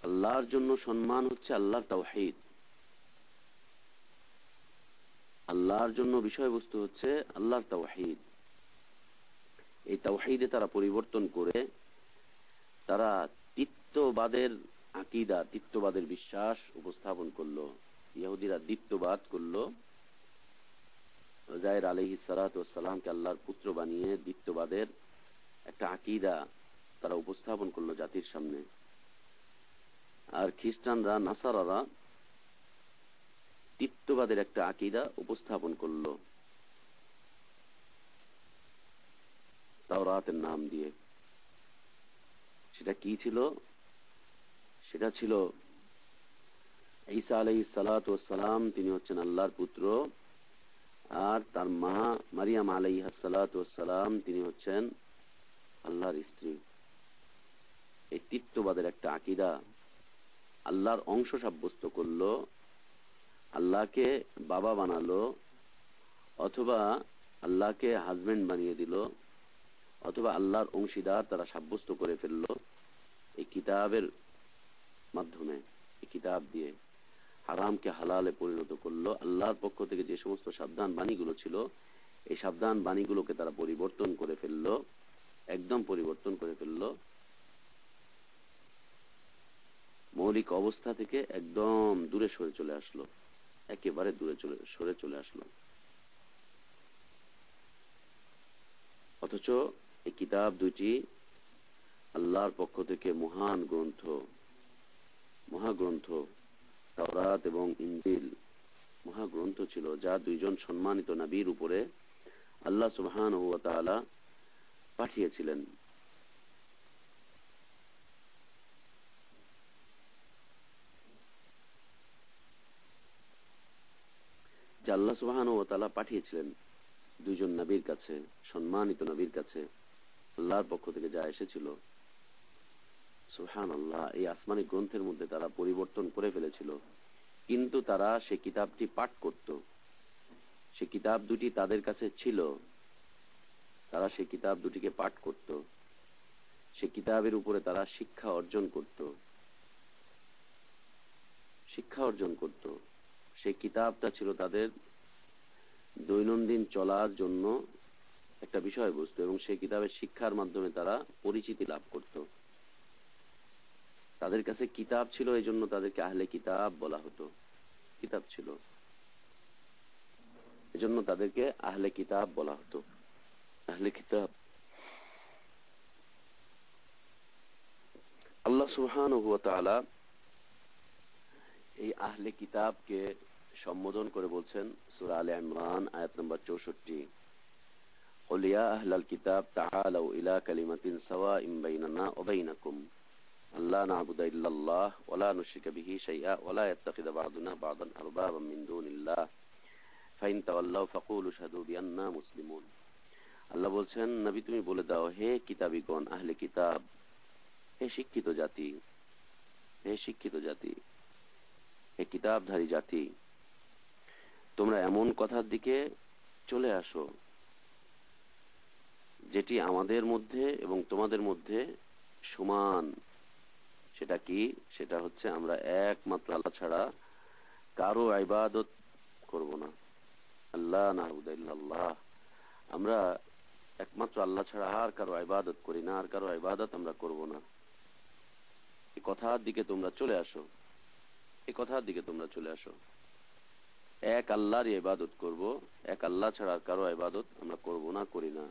আল্লাহর জন্য সম্মান হচ্ছে আল্লাহর তাওহীদ, আল্লাহর জন্য বিষয়বস্তু হচ্ছে আল্লাহর তাওহীদ। এই তাওহীদে তারা পরিবর্তন করে তারা তিত্ববাদের আকীদা, তিত্ববাদের বিশ্বাস উপস্থাপন করলো। ইহুদিরা দ্বিত্ববাদ করলো, উযাইর আলাইহিস সালাতু ওয়াস সালামকে আল্লাহর পুত্র বানিয়ে দ্বিত্ববাদের একটা আকীদা তারা উপস্থাপন করলো জাতির সামনে। আর খ্রিস্টানরা, নাসারারা তিত্ববাদের একটা আকীদা উপস্থাপন করলো তাওরাতের নাম দিয়ে। সেটা কি ছিল? সেটা ছিল ঈসা আলাইহিস সালাতু ওয়াস সালাম, তিনি হচ্ছেন আল্লাহর পুত্র, আর তার মা মারিয়াম আলাইহাস সালাতু ওয়াস সালাম, তিনি হচ্ছেন আল্লাহর স্ত্রী। এই তৃত্ববাদের একটা আকীদা আল্লাহর অংশ সাব্যস্ত করলো, আল্লাহকে বাবা বানালো, অথবা আল্লাহকে হাজবেন্ড বানিয়ে দিল, অথবা আল্লাহর অংশীদার তারা সাব্যস্ত করে ফেলল এই কিতাবের মাধ্যমে। এই কিতাব দিয়ে হারামকে হালালে পরিণত করলো। আল্লাহর পক্ষ থেকে যে সমস্ত সাবধান বাণীগুলো ছিল, এই সাবধান বাণীগুলোকে তারা পরিবর্তন করে ফেললো, একদম পরিবর্তন করে ফেললো, মৌলিক অবস্থা থেকে একদম দূরে সরে চলে আসলো, একেবারে দূরে সরে চলে আসলো। অথচ এই কিতাব দুইটি আল্লাহর পক্ষ থেকে মহাগ্রন্থ তাওরাত এবং ইনজিল মহাগ্রন্থ ছিল, যা দুইজন সম্মানিত নবীর উপরে আল্লাহ সুবহানাহু ওয়া তাআলা পাঠিয়েছিলেন। যা আল্লাহ সুবহানাহু ওয়া তাআলা পাঠিয়েছিলেন দুইজন নবীর কাছে, সম্মানিত নবীর কাছে, আল্লাহর পক্ষ থেকে যা এসেছিল। সুবহানাল্লাহ, এই আসমানি গ্রন্থের মধ্যে তারা পরিবর্তন করে ফেলেছিল, কিন্তু তারা সে কিতাবটি পাঠ করত। সে কিতাব দুটি তাদের কাছে ছিল, তারা সে কিতাব দুটিকে পাঠ করত, সে কিতাবের উপরে তারা শিক্ষা অর্জন করত। সেই কিতাবটা ছিল তাদের দৈনন্দিন চলার জন্য একটা বিষয়বস্তু, এবং সেই কিতাবের শিক্ষার মাধ্যমে তারা পরিচিতি লাভ করত। তাদের কাছে কিতাব ছিল, এই জন্য তাদেরকে আহলে কিতাব বলা হতো। কিতাব ছিল, এজন্য তাদেরকে আহলে কিতাব বলা হতো। আহলে কিতাব। আল্লাহ সুবহানাহু ওয়া তাআলা এই আহলে কিতাবকে সম্বোধন করে বলছেন সূরা আলে ইমরান আয়াত নম্বর 64, قل يا أهل الكتاب تعالوا إلى كلمة سواء بيننا وبينكم ألا نعبد إلا الله ولا نشرك به شيئا ولا يتخذ بعضنا بعضا أربابا من دون الله فإن تولوا فقولوا اشهدوا بأننا مسلمون। আল্লাহ বলছেন, নবী তুমি বলে দাও, হে কিতাবীগণ, আহলে কিতাব, হে শিক্ষিত জাতি, হে কিতাবধারী জাতি, তোমরা এমন কথার দিকে চলে আসো যেটি আমাদের মধ্যে এবং তোমাদের মধ্যে সমান। সেটা কি? সেটা হচ্ছে আমরা একমাত্র আল্লাহ ছাড়া কারো ইবাদত করব না। আল্লাহ না'বুদু ইল্লাল্লাহ, আমরা একমাত্র আল্লাহ ছাড়া আর কারো ইবাদত করি না, আর কারো ইবাদত আমরা করব না। এই কথার দিকে তোমরা চলে আসো, এক আল্লাহর ইবাদত করব, এক আল্লাহ ছাড়া আর কারো ইবাদত আমরা করব না, করি না।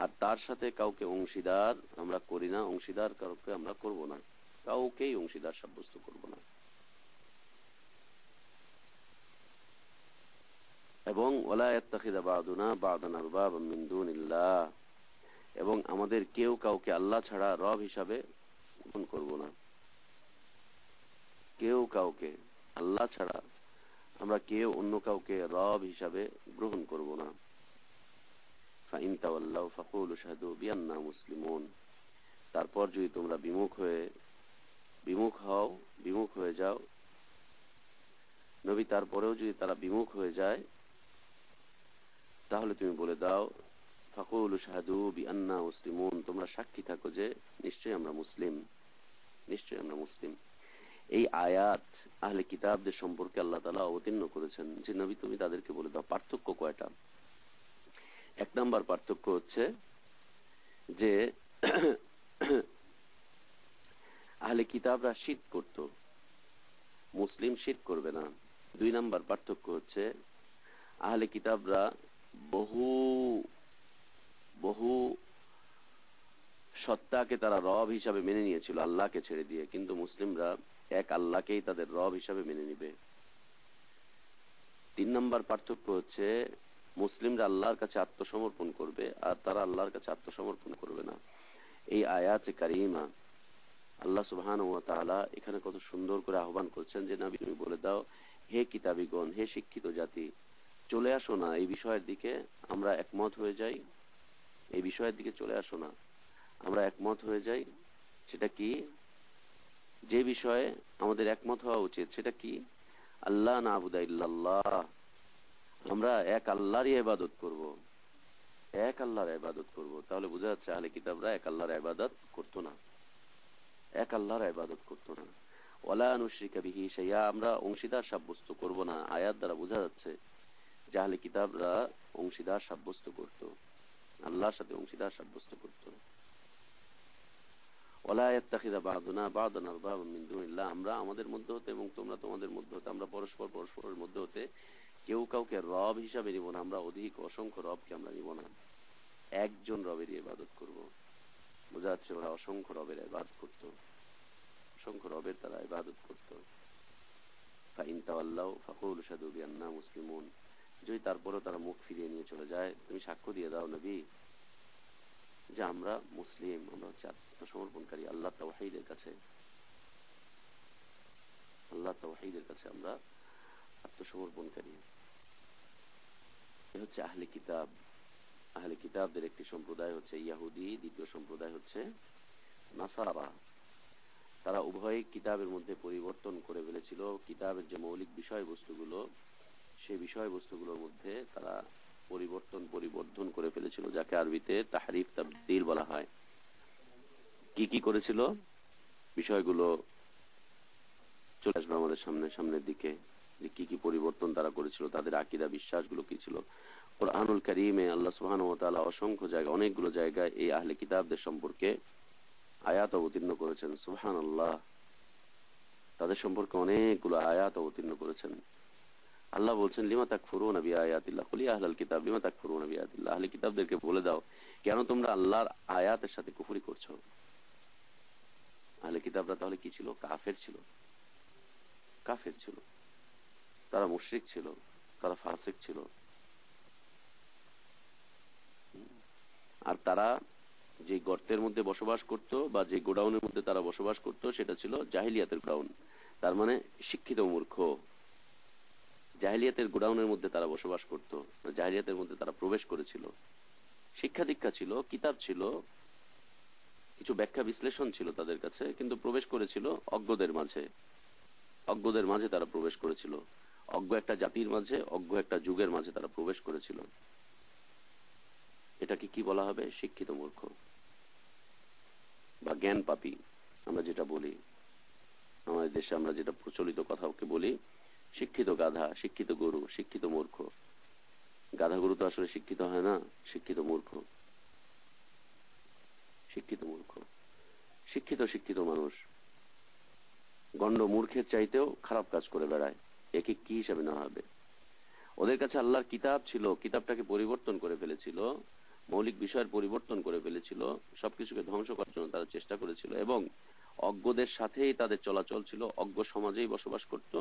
আর তার সাথে কাউকে অংশীদার আমরা করি না, অংশীদার কাউকে আমরা করব না, কাউকেই অংশীদার সাব্যস্ত করব না। এবং ওয়ালা ইয়াত্তাখিযা বা'দুনা বা'দান আরবাবাম মিন দুনিল্লাহ, এবং আমাদের কেউ কাউকে আল্লাহ ছাড়া রব হিসাবে গ্রহণ করব না। কেউ কাউকে আল্লাহ ছাড়া আমরা কেউ অন্য কাউকে রব হিসাবে গ্রহণ করব না। ফাইন তাওয়াল্লাউ ফাকুলু শাহাদু বিআন্না মুসলিমুন, তারপর যদি তোমরা বিমুখ হয়ে যাও, নবী তারপরেও যদি তারা বিমুখ হয়ে যায়, তাহলে তুমি বলে দাও, ফাকুলু শাহাদু বিআন্না মুসলিমুন, তোমরা সাক্ষী থাকো যে নিশ্চয়ই আমরা মুসলিম। এই আয়াত আহলে কিতাবদের সম্পর্কে আল্লাহ তাআলা অবতীর্ণ করেছেন যে নবী তুমি তাদেরকে বলে দাও পার্থক্য কয়টা। এক নাম্বার পার্থক্য হচ্ছে যে আহলে কিতাবরা শিরক করত, মুসলিম শিরক করবে না। দুই নাম্বার পার্থক্য হচ্ছে আহলে কিতাবরা বহু সত্তাকে তারা রব হিসাবে মেনে নিয়েছিল আল্লাহকে ছেড়ে দিয়ে, কিন্তু মুসলিমরা এক আল্লাহকেই তাদের রব হিসাবে মেনে নিবে। তিন নাম্বার পার্থক্য হচ্ছে মুসলিমরা আল্লাহর কাছে আত্মসমর্পণ করবে আর তারা আল্লাহর কাছে আত্মসমর্পণ করবে না। এই আয়াতে কারিমা আল্লাহ সুবহানাহু ওয়া তাআলা এখানে কত সুন্দর করে আহ্বান করছেন যে নবী তুমি বলে দাও, হে কিতাবীগণ, হে শিক্ষিত জাতি, চলে আসো না এই বিষয়ের দিকে, আমরা একমত হয়ে যাই। এই বিষয়ের দিকে চলে আসো না, আমরা একমত হয়ে যাই। সেটা কি? যে বিষয়ে আমাদের একমত হওয়া উচিত সেটা কি? আল্লাহ না'বুদা ইল্লাল্লাহ, আমরা এক আল্লাহরই ইবাদত করব, এক আল্লাহর ইবাদত করব। তাহলে বোঝা যাচ্ছে আহলে কিতাবরা এক আল্লাহর ইবাদত করতো না, এক আল্লাহর ইবাদত করতো না। ওয়ালা নুশরিকা বিহি শাইআ, আমরা অংশীদার সাব্যস্ত করব না। আয়াত দ্বারা বোঝা যাচ্ছে যে আহলে কিতাবরা অংশীদার সাব্যস্ত করত, আল্লাহর সাথে অংশীদার সাব্যস্ত করত। ওয়ালা ইয়াত্তাখিযা বা'দুনা বা'দান আরবাবাম মিন দুনিল্লাহ, আমরা আমাদের মধ্যে হতে এবং তোমরা তোমাদের মধ্যে হতে, আমরা পরস্পর পরস্পরের মধ্যে হতে কেউ কাউকে রব হিসাবে নিব না। আমরা অধিক অসংখ্য রবকে আমরা নিব না, একজন রবেরই ইবাদত করব। বোঝা যাচ্ছে ওরা অসংখ্য রবের ইবাদত করত, অসংখ্য রবের তারা ইবাদত করত। ফাইন তাওয়াল্লাউ ফাকুলু শাহাদু বিআন্না মুসলিমুন, যদি তারপরেও তারা মুখ ফিরিয়ে নিয়ে চলে যায়, তুমি সাক্ষ্য দিয়ে দাও নবী যে আমরা মুসলিম, আমরা হচ্ছে আত্মসমর্পণকারী আল্লাহ তাওহীদের কাছে, আল্লাহ তাওহীদের কাছে আমরা আত্মসমর্পণকারী। এ হচ্ছে আহলে কিতাব। আহলে কিতাবদের একটি সম্প্রদায় হচ্ছে ইহুদি, দ্বিতীয় সম্প্রদায় হচ্ছে নাসারা। তারা উভয় কিতাবের মধ্যে পরিবর্তন করে ফেলেছিল। কিতাবের যে মৌলিক বিষয়বস্তুগুলো, সেই বিষয়বস্তুগুলোর মধ্যে তারা পরিবর্তন করে ফেলেছিল, যাকে আরবিতে তাহরিফ তাবদীল বলা হয়। কি কি করেছিল? বিষয়গুলো চলে আসবে আমাদের সামনের দিকে, যে কি কি পরিবর্তন তারা করেছিল, তাদের আকীদা বিশ্বাসগুলো কি ছিল। কুরআনুল কারীমে আল্লাহ সুবহানাহু ওয়া তাআলা অসংখ্য জায়গায়, অনেকগুলো জায়গায় এই আহলে কিতাবদের সম্পর্কে আয়াত অবতীর্ণ করেছেন। সুবহানাল্লাহ, তাদের সম্পর্কে অনেকগুলো আয়াত অবতীর্ণ করেছেন। আল্লাহ বলছেন লিমা তাকফুরুনা বিআয়াতিল্লাহ, কুল ইয়া আহলাল কিতাব লিমা তাকফুরুনা বিআয়াতিল্লাহ, আহলে কিতাবদেরকে বলে দাও কেন তোমরা আল্লাহর আয়াতের সাথে কুফরি করছো। আহলে কিতাবরা তাহলে কি ছিল? কাফের ছিল, কাফের ছিল, তারা মুশরিক ছিল, তারা ফাসিক ছিল। আর তারা যে গর্তের মধ্যে বসবাস করত বা যে গোডাউনের মধ্যে তারা বসবাস করত সেটা ছিল জাহিলিয়াতের গোডাউন, তার মানে শিক্ষিত মূর্খ। জাহিলিয়াতের গোডাউনের মধ্যে তারা বসবাস করত, জাহিলিয়াতের মধ্যে তারা প্রবেশ করেছিল। শিক্ষা দীক্ষা ছিল, কিতাব ছিল, কিছু ব্যাখ্যা বিশ্লেষণ ছিল তাদের কাছে, কিন্তু প্রবেশ করেছিল অজ্ঞদের মাঝে। অজ্ঞদের মাঝে তারা প্রবেশ করেছিল, অজ্ঞ একটা জাতির মাঝে, অজ্ঞ একটা যুগের মাঝে তারা প্রবেশ করেছিল। এটাকে কি বলা হবে? শিক্ষিত মূর্খ বা জ্ঞান পাপী আমরা যেটা বলি, আমাদের দেশে আমরা যেটা প্রচলিত কথাকে বলি, শিক্ষিত গাধা, শিক্ষিত গরু, শিক্ষিত মূর্খ। গাধা গরু তো আসলে শিক্ষিত হয় না, শিক্ষিত মূর্খ, শিক্ষিত মূর্খ। শিক্ষিত মানুষ গণ্ড মূর্খের চাইতেও খারাপ কাজ করে বেড়ায়, একে কি হিসাবে নেওয়া হবে? ওদের কাছে আল্লাহর কিতাব ছিল, কিতাবটাকে পরিবর্তন করে ফেলেছিল, মৌলিক বিষয়ের পরিবর্তন করে ফেলেছিল, সবকিছুকে ধ্বংস করার জন্য তারা চেষ্টা করেছিল, এবং অজ্ঞদের সাথেই তাদের চলাচল ছিল। অজ্ঞ সমাজেই বসবাস করত,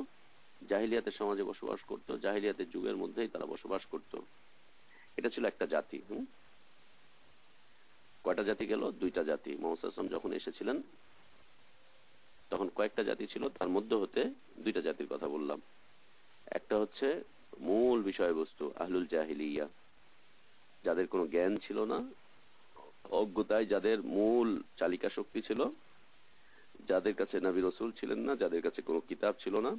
জাহিলিয়াতের সমাজে বসবাস করত, জাহিলিয়াতের যুগের মধ্যেই তারা বসবাস করত। এটা ছিল একটা জাতি। কয়টা জাতি গেল? দুইটা জাতি। মুহাম্মদ সাল্লাল্লাহু আলাইহি ওয়াসাল্লাম যখন এসেছিলেন তখন কয়েকটা জাতি ছিল, তার মধ্যে হতে দুইটা জাতির কথা বললাম। একটা হচ্ছে মূল বিষয়বস্তু আহলুল জাহিলিয়া, যাদের কোনো জ্ঞান ছিল না, অজ্ঞতায় যাদের মূল চালিকা শক্তি ছিল, যাদের কাছে নবী রাসূল ছিলেন না, যাদের কাছে কোনো কিতাব ছিল না,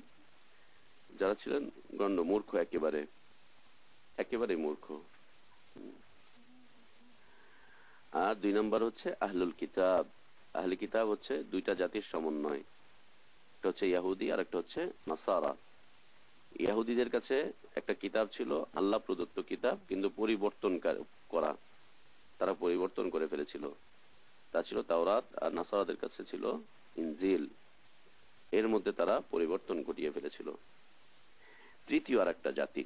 যারা ছিলেন গণ্ড মূর্খ, একেবারে মূর্খ। আর দুই নম্বর হচ্ছে আহলুল কিতাব। আহলে কিতাব হচ্ছে দুইটা জাতির সমন্বয়, একটা হচ্ছে ইহুদি আর একটা হচ্ছে নাসারা। ইহুদিদের কাছে একটা কিতাব ছিল, আল্লাহ প্রদত্ত কিতাব, কিন্তু পরিবর্তন করা, তারা পরিবর্তন করে ফেলেছিল, তা ছিল তাওরাত। আর নাসারাদের কাছে ছিল ইনজিল, এর মধ্যে তারা পরিবর্তন ঘটিয়ে ফেলেছিল। তৃতীয় আর একটা জাতি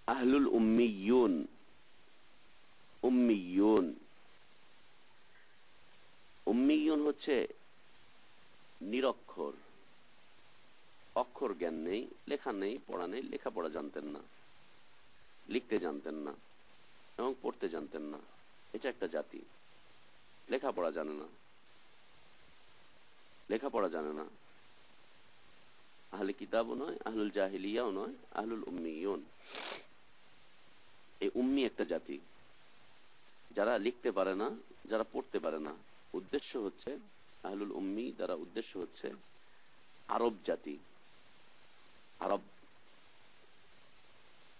আহলুল উম্মিয়ুন। উম্মিয়ুন হচ্ছে নিরক্ষর, অক্ষর জ্ঞান নেই, লেখা নেই, পড়া নেই, লেখাপড়া জানতেন না, লিখতে জানতেন না এবং পড়তে জানতেন না। এটা একটা জাতি। লেখাপড়া জানে না, লেখাপড়া জানে না। আহলে কিতাবও নয়, আহলুল জাহিলিয়াও নয়, আহলুল উম্মিয়ুন। এই উম্মি একটা জাতি, যারা লিখতে পারে না, যারা পড়তে পারে না। উদ্দেশ্য হচ্ছে আহলুল উম্মি দ্বারা উদ্দেশ্য হচ্ছে আরব জাতি, আরব।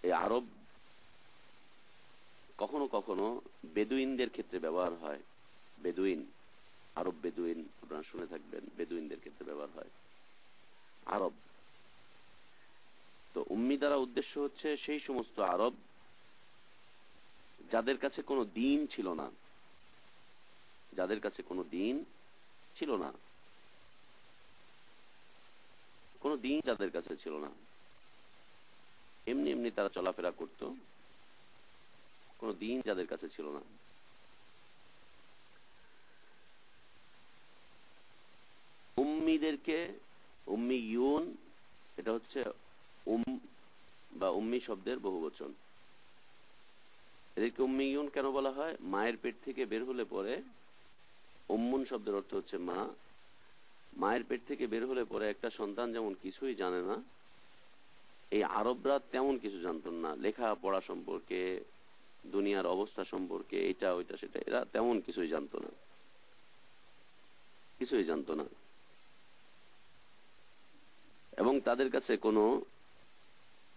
এই আরব কখনো কখনো বেদুইনদের ক্ষেত্রে ব্যবহার হয়। বেদুইন, আরব বেদুইন আপনারা শুনে থাকবেন, বেদুইনদের ক্ষেত্রে ব্যবহার হয় আরব। তো উম্মি দ্বারা উদ্দেশ্য হচ্ছে সেই সমস্ত আরব যাদের কাছে কোনো দিন ছিল না, যাদের কাছে কোনো দিন ছিল না, কোনো দিন যাদের কাছে ছিল না, এমনি এমনি তারা চলাফেরা করত, কোনো দিন যাদের কাছে ছিল না। উম্মিদেরকে উম্মিয়ুন, এটা হচ্ছে বা উম্মি শব্দের বহুবচন। এদেরকে উম্মিয়ুন কেন বলা হয়? মায়ের পেট থেকে বের হলে পরে, উম্মুন শব্দের অর্থ হচ্ছে মা, মায়ের পেট থেকে বের হলে পরে একটা সন্তান যেমন কিছুই জানে না, এই আরবরা তেমন কিছু জানতেন না। লেখা পড়া সম্পর্কে, দুনিয়ার অবস্থা সম্পর্কে, এটা ওইটা সেটা, এরা তেমন কিছুই জানতো না, কিছুই জানতো না। এবং তাদের কাছে কোনো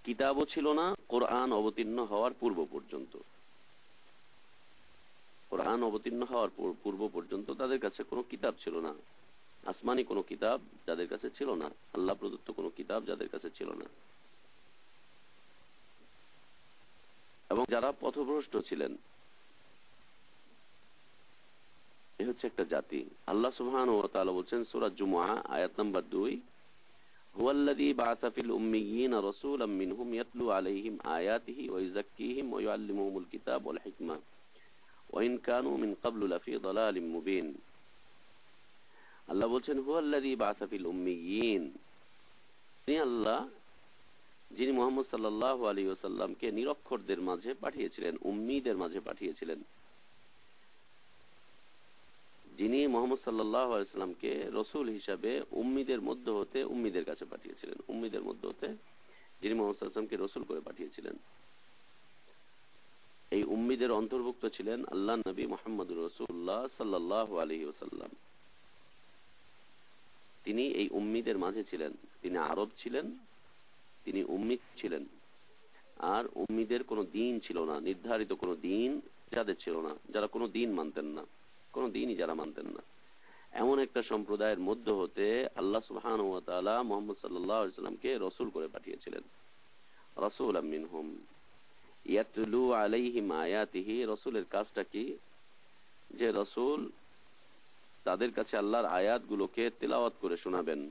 কিতাবও ছিল না কোরআন অবতীর্ণ হওয়ার পূর্ব পর্যন্ত। কোরআন অবতীর্ণ হওয়ার পূর্ব পর্যন্ত তাদের কাছে কোনো কিতাব ছিল না, আসমানি কোনো কিতাব যাদের কাছে ছিল না, আল্লাহ প্রদত্ত কোনো কিতাব যাদের কাছে ছিল না। এবং যারা পথভ্রষ্ট ছিলেন, এ হচ্ছে একটা জাতি। আল্লাহ সুবহানাহু ওয়া তাআলা বলছেন সূরা জুমআ আয়াত নাম্বার 2, হুয়াল্লাযী বা'আসা ফিল উম্মিয়্যিনা রাসূলাম মিনহুম ইয়াতলু আলাইহিম আয়াতিহি ওয়া ইউযাক্কিহিম ওয়া ইউআল্লিমুহুমুল কিতাব ওয়াল হিকমা ওয়া ইন কানু মিন ক্বাবলু লাফী যালালিম মুবিন। আল্লাহ বলছেন হুয়াল্লাযী বা'আসা ফিল উম্মিয়্যিন, তিনি আল্লাহ যিনি মুহাম্মদ সাল্লাল্লাহু আলাইহি ওয়াসাল্লামকে নিরক্ষরদের মাঝে পাঠিয়েছিলেন, উম্মীদের মাঝে পাঠিয়েছিলেন। যিনি মুহাম্মদ সাল্লাল্লাহু আলাইহি ওয়াসাল্লামকে রাসূল হিসাবে উম্মীদের মধ্য হতে, উম্মীদের কাছে পাঠিয়েছিলেন, উম্মীদের মধ্য হতে যিনি মুহাম্মদ সাল্লাল্লাহু আলাইহি ওয়াসাল্লামকে রাসূল করে পাঠিয়েছিলেন। এই উম্মীদের অন্তর্ভুক্ত ছিলেন আল্লাহর নবী মুহাম্মদুর রাসূলুল্লাহ সাল্লাল্লাহু আলাইহি ওয়াসাল্লাম। তিনি এই উম্মীদের মাঝে ছিলেন, তিনি আরব ছিলেন, তিনি উম্মি ছিলেন। আর উম্মীদের কোনো দিন ছিল না, নির্ধারিত কোনো দিন যাদের ছিল না, যারা কোনো দিন মানতেন না, কোনো দিনই যারা মানতেন না, এমন একটা সম্প্রদায়ের মধ্য হতে আল্লাহ সুবহানাহু ওয়া তাআলা মুহাম্মদ সাল্লাল্লাহু আলাইহি ওয়াসাল্লামকে রাসূল করে পাঠিয়েছিলেন। রাসূলাম মিনহুম ইয়াতলু আলাইহিম আয়াতিহি, রাসূলের কাজটা কি? যে রাসূল তাদের কাছে আল্লাহর আয়াতগুলোকে তেলাওয়াত করে শোনাবেন।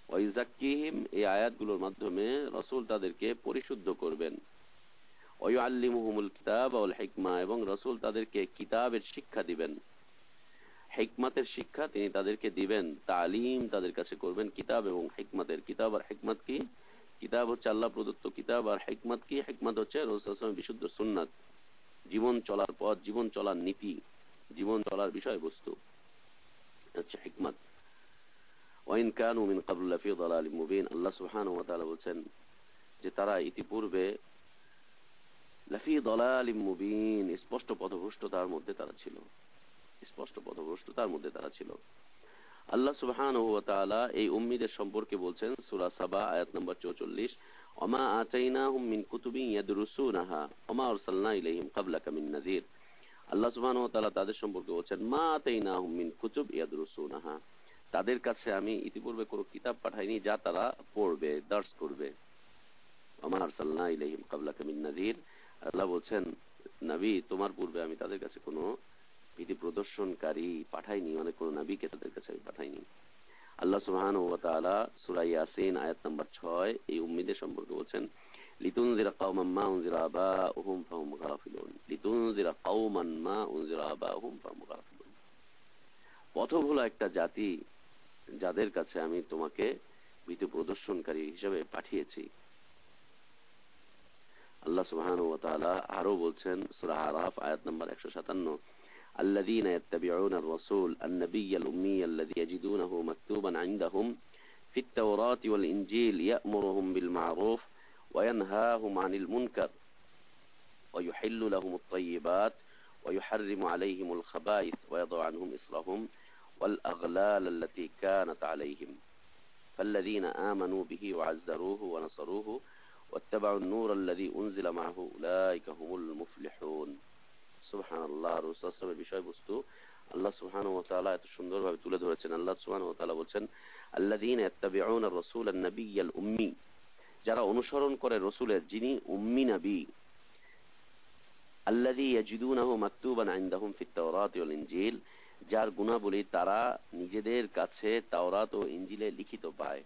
ওয়া ইউযাক্কিহিম, এই আয়াতগুলোর মাধ্যমে রাসূল তাদেরকে পরিশুদ্ধ করবেন। ওয়া ইউআল্লিমুহুমুল কিতাব ওয়াল হিকমা, এবং রাসূল তাদেরকে কিতাবের শিক্ষা দিবেন, হিকমতের শিক্ষা তিনি তাদেরকে দিবেন। তালিম তাদের কাছে করবেন কিতাব এবং হিকমতের। কিতাব আর হিকমত কি? কিতাব হচ্ছে আল্লাহ প্রদত্ত কিতাব, আর হিকমত কি? হিকমত হচ্ছে রাসূল সাল্লাল্লাহু আলাইহি ওয়াসাল্লামের বিশুদ্ধ সুন্নাত, জীবন চলার পথ, জীবন চলার নীতি, জীবন চলার বিষয়বস্তু হচ্ছে হিকমত। ওয়া ইন কানু মিন ক্বাবলু লাফী যালালিম মুবিন, আল্লাহ সুবহানাহু ওয়া তাআলা বলেন যে তারা ইতিপূর্বে লাফী যালালিম মুবিন, স্পষ্ট পথভ্রষ্টতার মধ্যে তারা ছিল, স্পষ্ট পথভ্রষ্টতার মধ্যে তারা ছিল। আল্লাহ সুবহানাহু ওয়া তাআলা এই উম্মীদের সম্পর্কে বলছেন সূরা সাবা আয়াত নম্বর 44, ওমা আতাইনাহুম মিন কুতুবিন ইয়াদরুসুনাহা ওমা আরসালনা ইলাইহিম ক্বাবলাকা মিন নাযীর। আল্লাহ সুবহানাহু ওয়া তাআলা তাদের সম্পর্কে বলছেন মা আতাইনাহুম মিন কুতুব ইয়াদরুসুনাহা, তাদের কাছে আমি ইতিপূর্বে কোনো কিতাব পাঠাইনি যা তারা পড়বে, দার্স করবে। ওমা আরসালনা ইলাইহিম ক্বাবলাকা মিন নাযীর, আল্লাহ বলছেন নবী তোমার পূর্বে আমি তাদের কাছে কোনো বিধি প্রদর্শনকারী পাঠাইনি, মানে কোন নবীকে তাদের কাছে আমি পাঠাইনি। আল্লাহ সুবহানাহু ওয়া তাআলা সূরা ইয়াসিন আয়াত নাম্বার 6 এই উম্মীদের সম্পর্কে বলছেন লিতুনজিরা কওমান মা উনজিরা আবাউহুম ফাহুম গাফিলুন, লিতুনজিরা কওমান মা উনজিরা আবাউহুম ফাহুম গাফিলুন। পথভোলা একটা জাতি যাদের কাছে আমি তোমাকে বিধি প্রদর্শনকারী হিসেবে পাঠিয়েছি। আল্লাহ সুবহানাহু ওয়া তাআলা আরো বলছেন সূরা আরাফ আয়াত নাম্বার 157, الذين يتبعون الرسول النبي الأمي الذي يجدونه مكتوبا عندهم في التوراة والإنجيل يأمرهم بالمعروف وينهاهم عن المنكر ويحل لهم الطيبات ويحرم عليهم الخبائث ويضع عنهم إصرهم والأغلال التي كانت عليهم فالذين آمنوا به وعزروه ونصروه واتبعوا النور الذي أنزل معه أولئك هم المفلحون. সুবহানাল্লাহ। রাসূল সাল্লাল্লাহু আলাইহি ওয়াসাল্লামের বিষয়বস্তু আল্লাহ সুবহানাহু ওয়া তাআলা এত সুন্দরভাবে তুলে ধরেছেন। আল্লাহ সুবহানাহু ওয়া তাআলা বলছেন, আল্লাযীনা ইয়াত্তাবিউনা আর-রাসূলান নাবিয়্যাল উম্মি, যারা অনুসরণ করে রাসূলের যিনি উম্মি নবী, আল্লাযী ইয়াজিদুনাহু মাকতুবান ইনদাহুম ফিত-তাওরাত ওয়াল ইনজিল, যার গুণাবলী তারা নিজেদের কাছে তাওরাত ও ইনজিলে লিখিত পায়।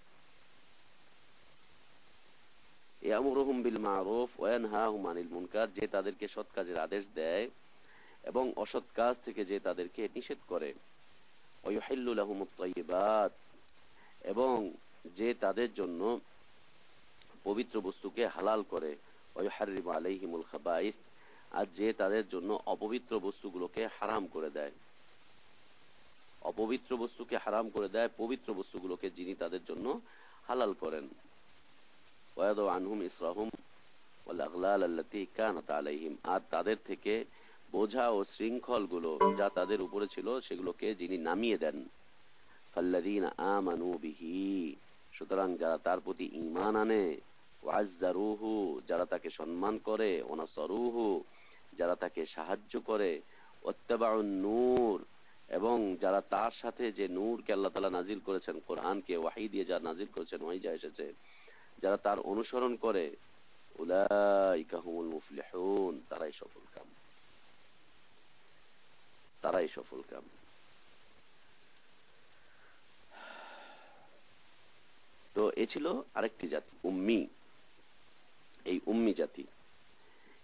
ইয়ামুরুহুম বিল মা'রুফ ওয়া ইয়ানহাহুম আনিল মুনকার, যে তাদেরকে সৎ কাজের আদেশ দেয় এবং অসৎ কাজ থেকে যে তাদেরকে নিষেধ করে। ওয়া ইউহিল্লু লাহুমুত তাইয়্যিবাত, এবং যে তাদের জন্য পবিত্র বস্তুকে হালাল করে। ওয়া ইউহাররিমু আলাইহিমুল খাবাইস, আর যে তাদের জন্য অপবিত্র বস্তুগুলোকে হারাম করে দেয়। অপবিত্র বস্তুকে হারাম করে দেয়, পবিত্র বস্তুগুলোকে যিনি তাদের জন্য হালাল করেন। ওয়ায়াদু আনহুম ইসরাহুম ওয়াল আগলাল আল্লাতী কানাত আলাইহিম, আর তাদের থেকে বোঝা ও শৃঙ্খলগুলো যা তাদের উপরে ছিল সেগুলোকে যিনি নামিয়ে দেন। ফাল্লাযীনা আমানু বিহি, সুতরাং যারা তার প্রতি ঈমান আনে, ওয়াজ্জারুহু, যারা তাকে সম্মান করে, ওয়ানাসারুহু, যারা তাকে সাহায্য করে, ওয়াত্তাবাউন নূর, এবং যারা তার সাথে যে নূরকে আল্লাহ তাআলা নাজিল করেছেন, কোরআনকে ওয়াহী দিয়ে যা নাজিল করেছেন, ওয়াহী যা এসেছে, যারা তার অনুসরণ করে, উলাইকা হুমুল মুফলিহুন, তারাই সফলকাম, তারাই সফলকাম। তো এ ছিল আরেকটি জাতি, উম্মি। এই উম্মি জাতি,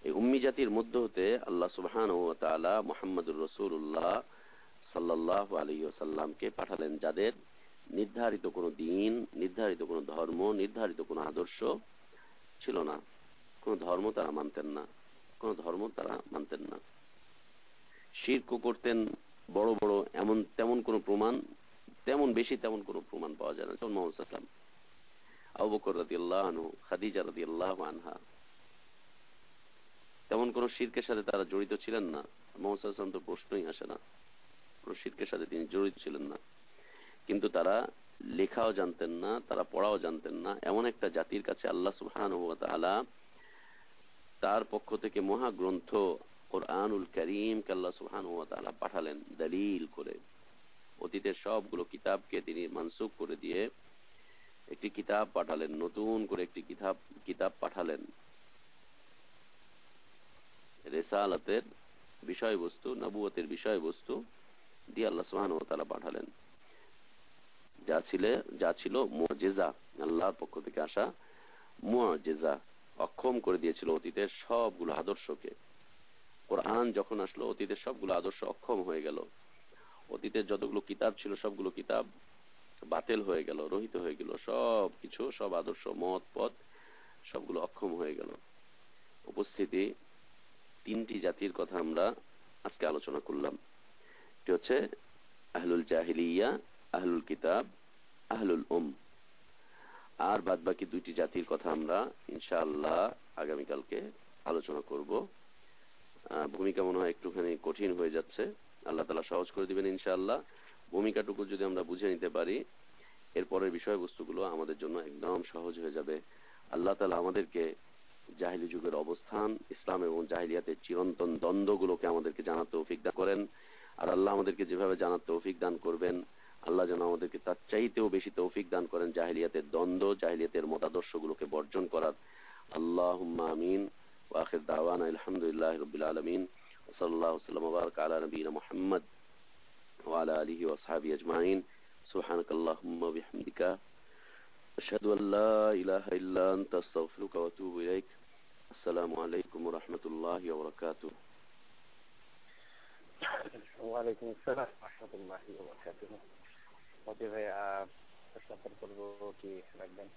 এই উম্মি জাতির মধ্য হতে আল্লাহ সুবহানাহু ওয়া তাআলা মুহাম্মদুর রাসূলুল্লাহ সাল্লাল্লাহু আলাইহি ওয়াসাল্লামকে পাঠালেন, যাদের নির্ধারিত কোনো দিন, নির্ধারিত কোনো ধর্ম, নির্ধারিত কোনো আদর্শ ছিল না। কোনো ধর্ম তারা মানতেন না, কোনো ধর্ম তারা মানতেন না। শিরক করতেন বড় বড়, এমন তেমন কোনো প্রমাণ, তেমন বেশি তেমন কোনো প্রমাণ পাওয়া যায় না। যেমন মুহাম্মদ সাল্লাল্লাহু আলাইহি ওয়াসাল্লাম, আবু বকর রাদিয়াল্লাহু আনহু, খাদিজা রাদিয়াল্লাহু আনহা, তেমন কোনো শিরকের সাথে তারা জড়িত ছিলেন না। মুহাম্মদ সাল্লাল্লাহু আলাইহি ওয়াসাল্লাম তো প্রশ্নই আসে না, কোনো শিরকের সাথে তিনি জড়িত ছিলেন না। কিন্তু তারা লেখাও জানতেন না, তারা পড়াও জানতেন না। এমন একটা জাতির কাছে আল্লাহ সুবহানাহু ওয়া তাআলা তার পক্ষ থেকে মহাগ্রন্থ কোরআনুল কারীমকে আল্লাহ সুবহানাহু ওয়া তাআলা পাঠালেন দলিল করে। অতীতের সবগুলো কিতাবকে তিনি মানসুখ করে দিয়ে একটি কিতাব পাঠালেন, নতুন করে একটি কিতাব পাঠালেন। রিসালাতের বিষয়বস্তু, নবুয়তের বিষয়বস্তু দিয়ে আল্লাহ সুবহানাহু ওয়া তাআলা পাঠালেন, যা ছিল মুজিজা, আল্লাহর পক্ষ থেকে আসা মুজিজা, অক্ষম করে দিয়েছিল অতীতের সবগুলো আদর্শকে। কোরআন যখন আসলো, অতীতের সবগুলো আদর্শ অক্ষম হয়ে গেল। অতীতের যতগুলো কিতাব ছিল সবগুলো কিতাব বাতিল হয়ে গেল, রহিত হয়ে গেল, সব কিছু, সব আদর্শ, মত, পথ সবগুলো অক্ষম হয়ে গেল। উপস্থিতি, তিনটি জাতির কথা আমরা আজকে আলোচনা করলাম। এটি হচ্ছে আহলুল জাহিলিয়া, আহলুল কিতাব, আহলুল আর বাদ বাকি দুইটি জাতির কথা আমরা ইনশাআল্লাহ আগামীকালকে আলোচনা করব। ভূমিকা মনে হয় একটুখানি কঠিন হয়ে যাচ্ছে, আল্লাহ তাআলা সহজ করে দিবেন ইনশাআল্লাহ। ভূমিকাটুকু যদি আমরা বুঝে নিতে পারি, এরপরের বিষয়বস্তুগুলো আমাদের জন্য একদম সহজ হয়ে যাবে। আল্লাহ তাআলা আমাদেরকে জাহিলি যুগের অবস্থান, ইসলাম এবং জাহিলিয়াতের চিরন্তন দ্বন্দ্বগুলোকে আমাদেরকে জানার তৌফিক দান করেন। আর আল্লাহ আমাদেরকে যেভাবে জানার তৌফিক দান করবেন, আল্লাহ যেন আমাদেরকে তার চাইতেও বেশি তৌফিক দান করেন জাহিলিয়াতের দ্বন্দ্ব, জাহিলিয়াতের মতাদর্শগুলোকে বর্জন করার। আল্লাহুম্মা আমিন। ওয়া আখির দাওয়ানা আলহামদুলিল্লাহি রাব্বিল আলামিন। ওয়া সাল্লাল্লাহু ওয়া সাল্লাম ওয়া বারাকা আলা নবিয়িনা মুহাম্মদ ওয়া আলা আলিহি ওয়া আসহাবিহি আজমাইন। সুবহানাকাল্লাহুম্মা ওয়া বিহামদিকা আশহাদু আল লা ইলাহা ইল্লা আনতা আস্তাগফিরুকা ওয়া আতুবু ইলাইক। আসসালামু আলাইকুম ওয়া রাহমাতুল্লাহি ওয়া বারাকাতুহু। ওয়া আলাইকুম আসসালাম ওয়া রাহমাতুল্লাহি ওয়া বারাকাতুহু। ওকে ভাই, প্রশ্ন করবো কি রাখবেন?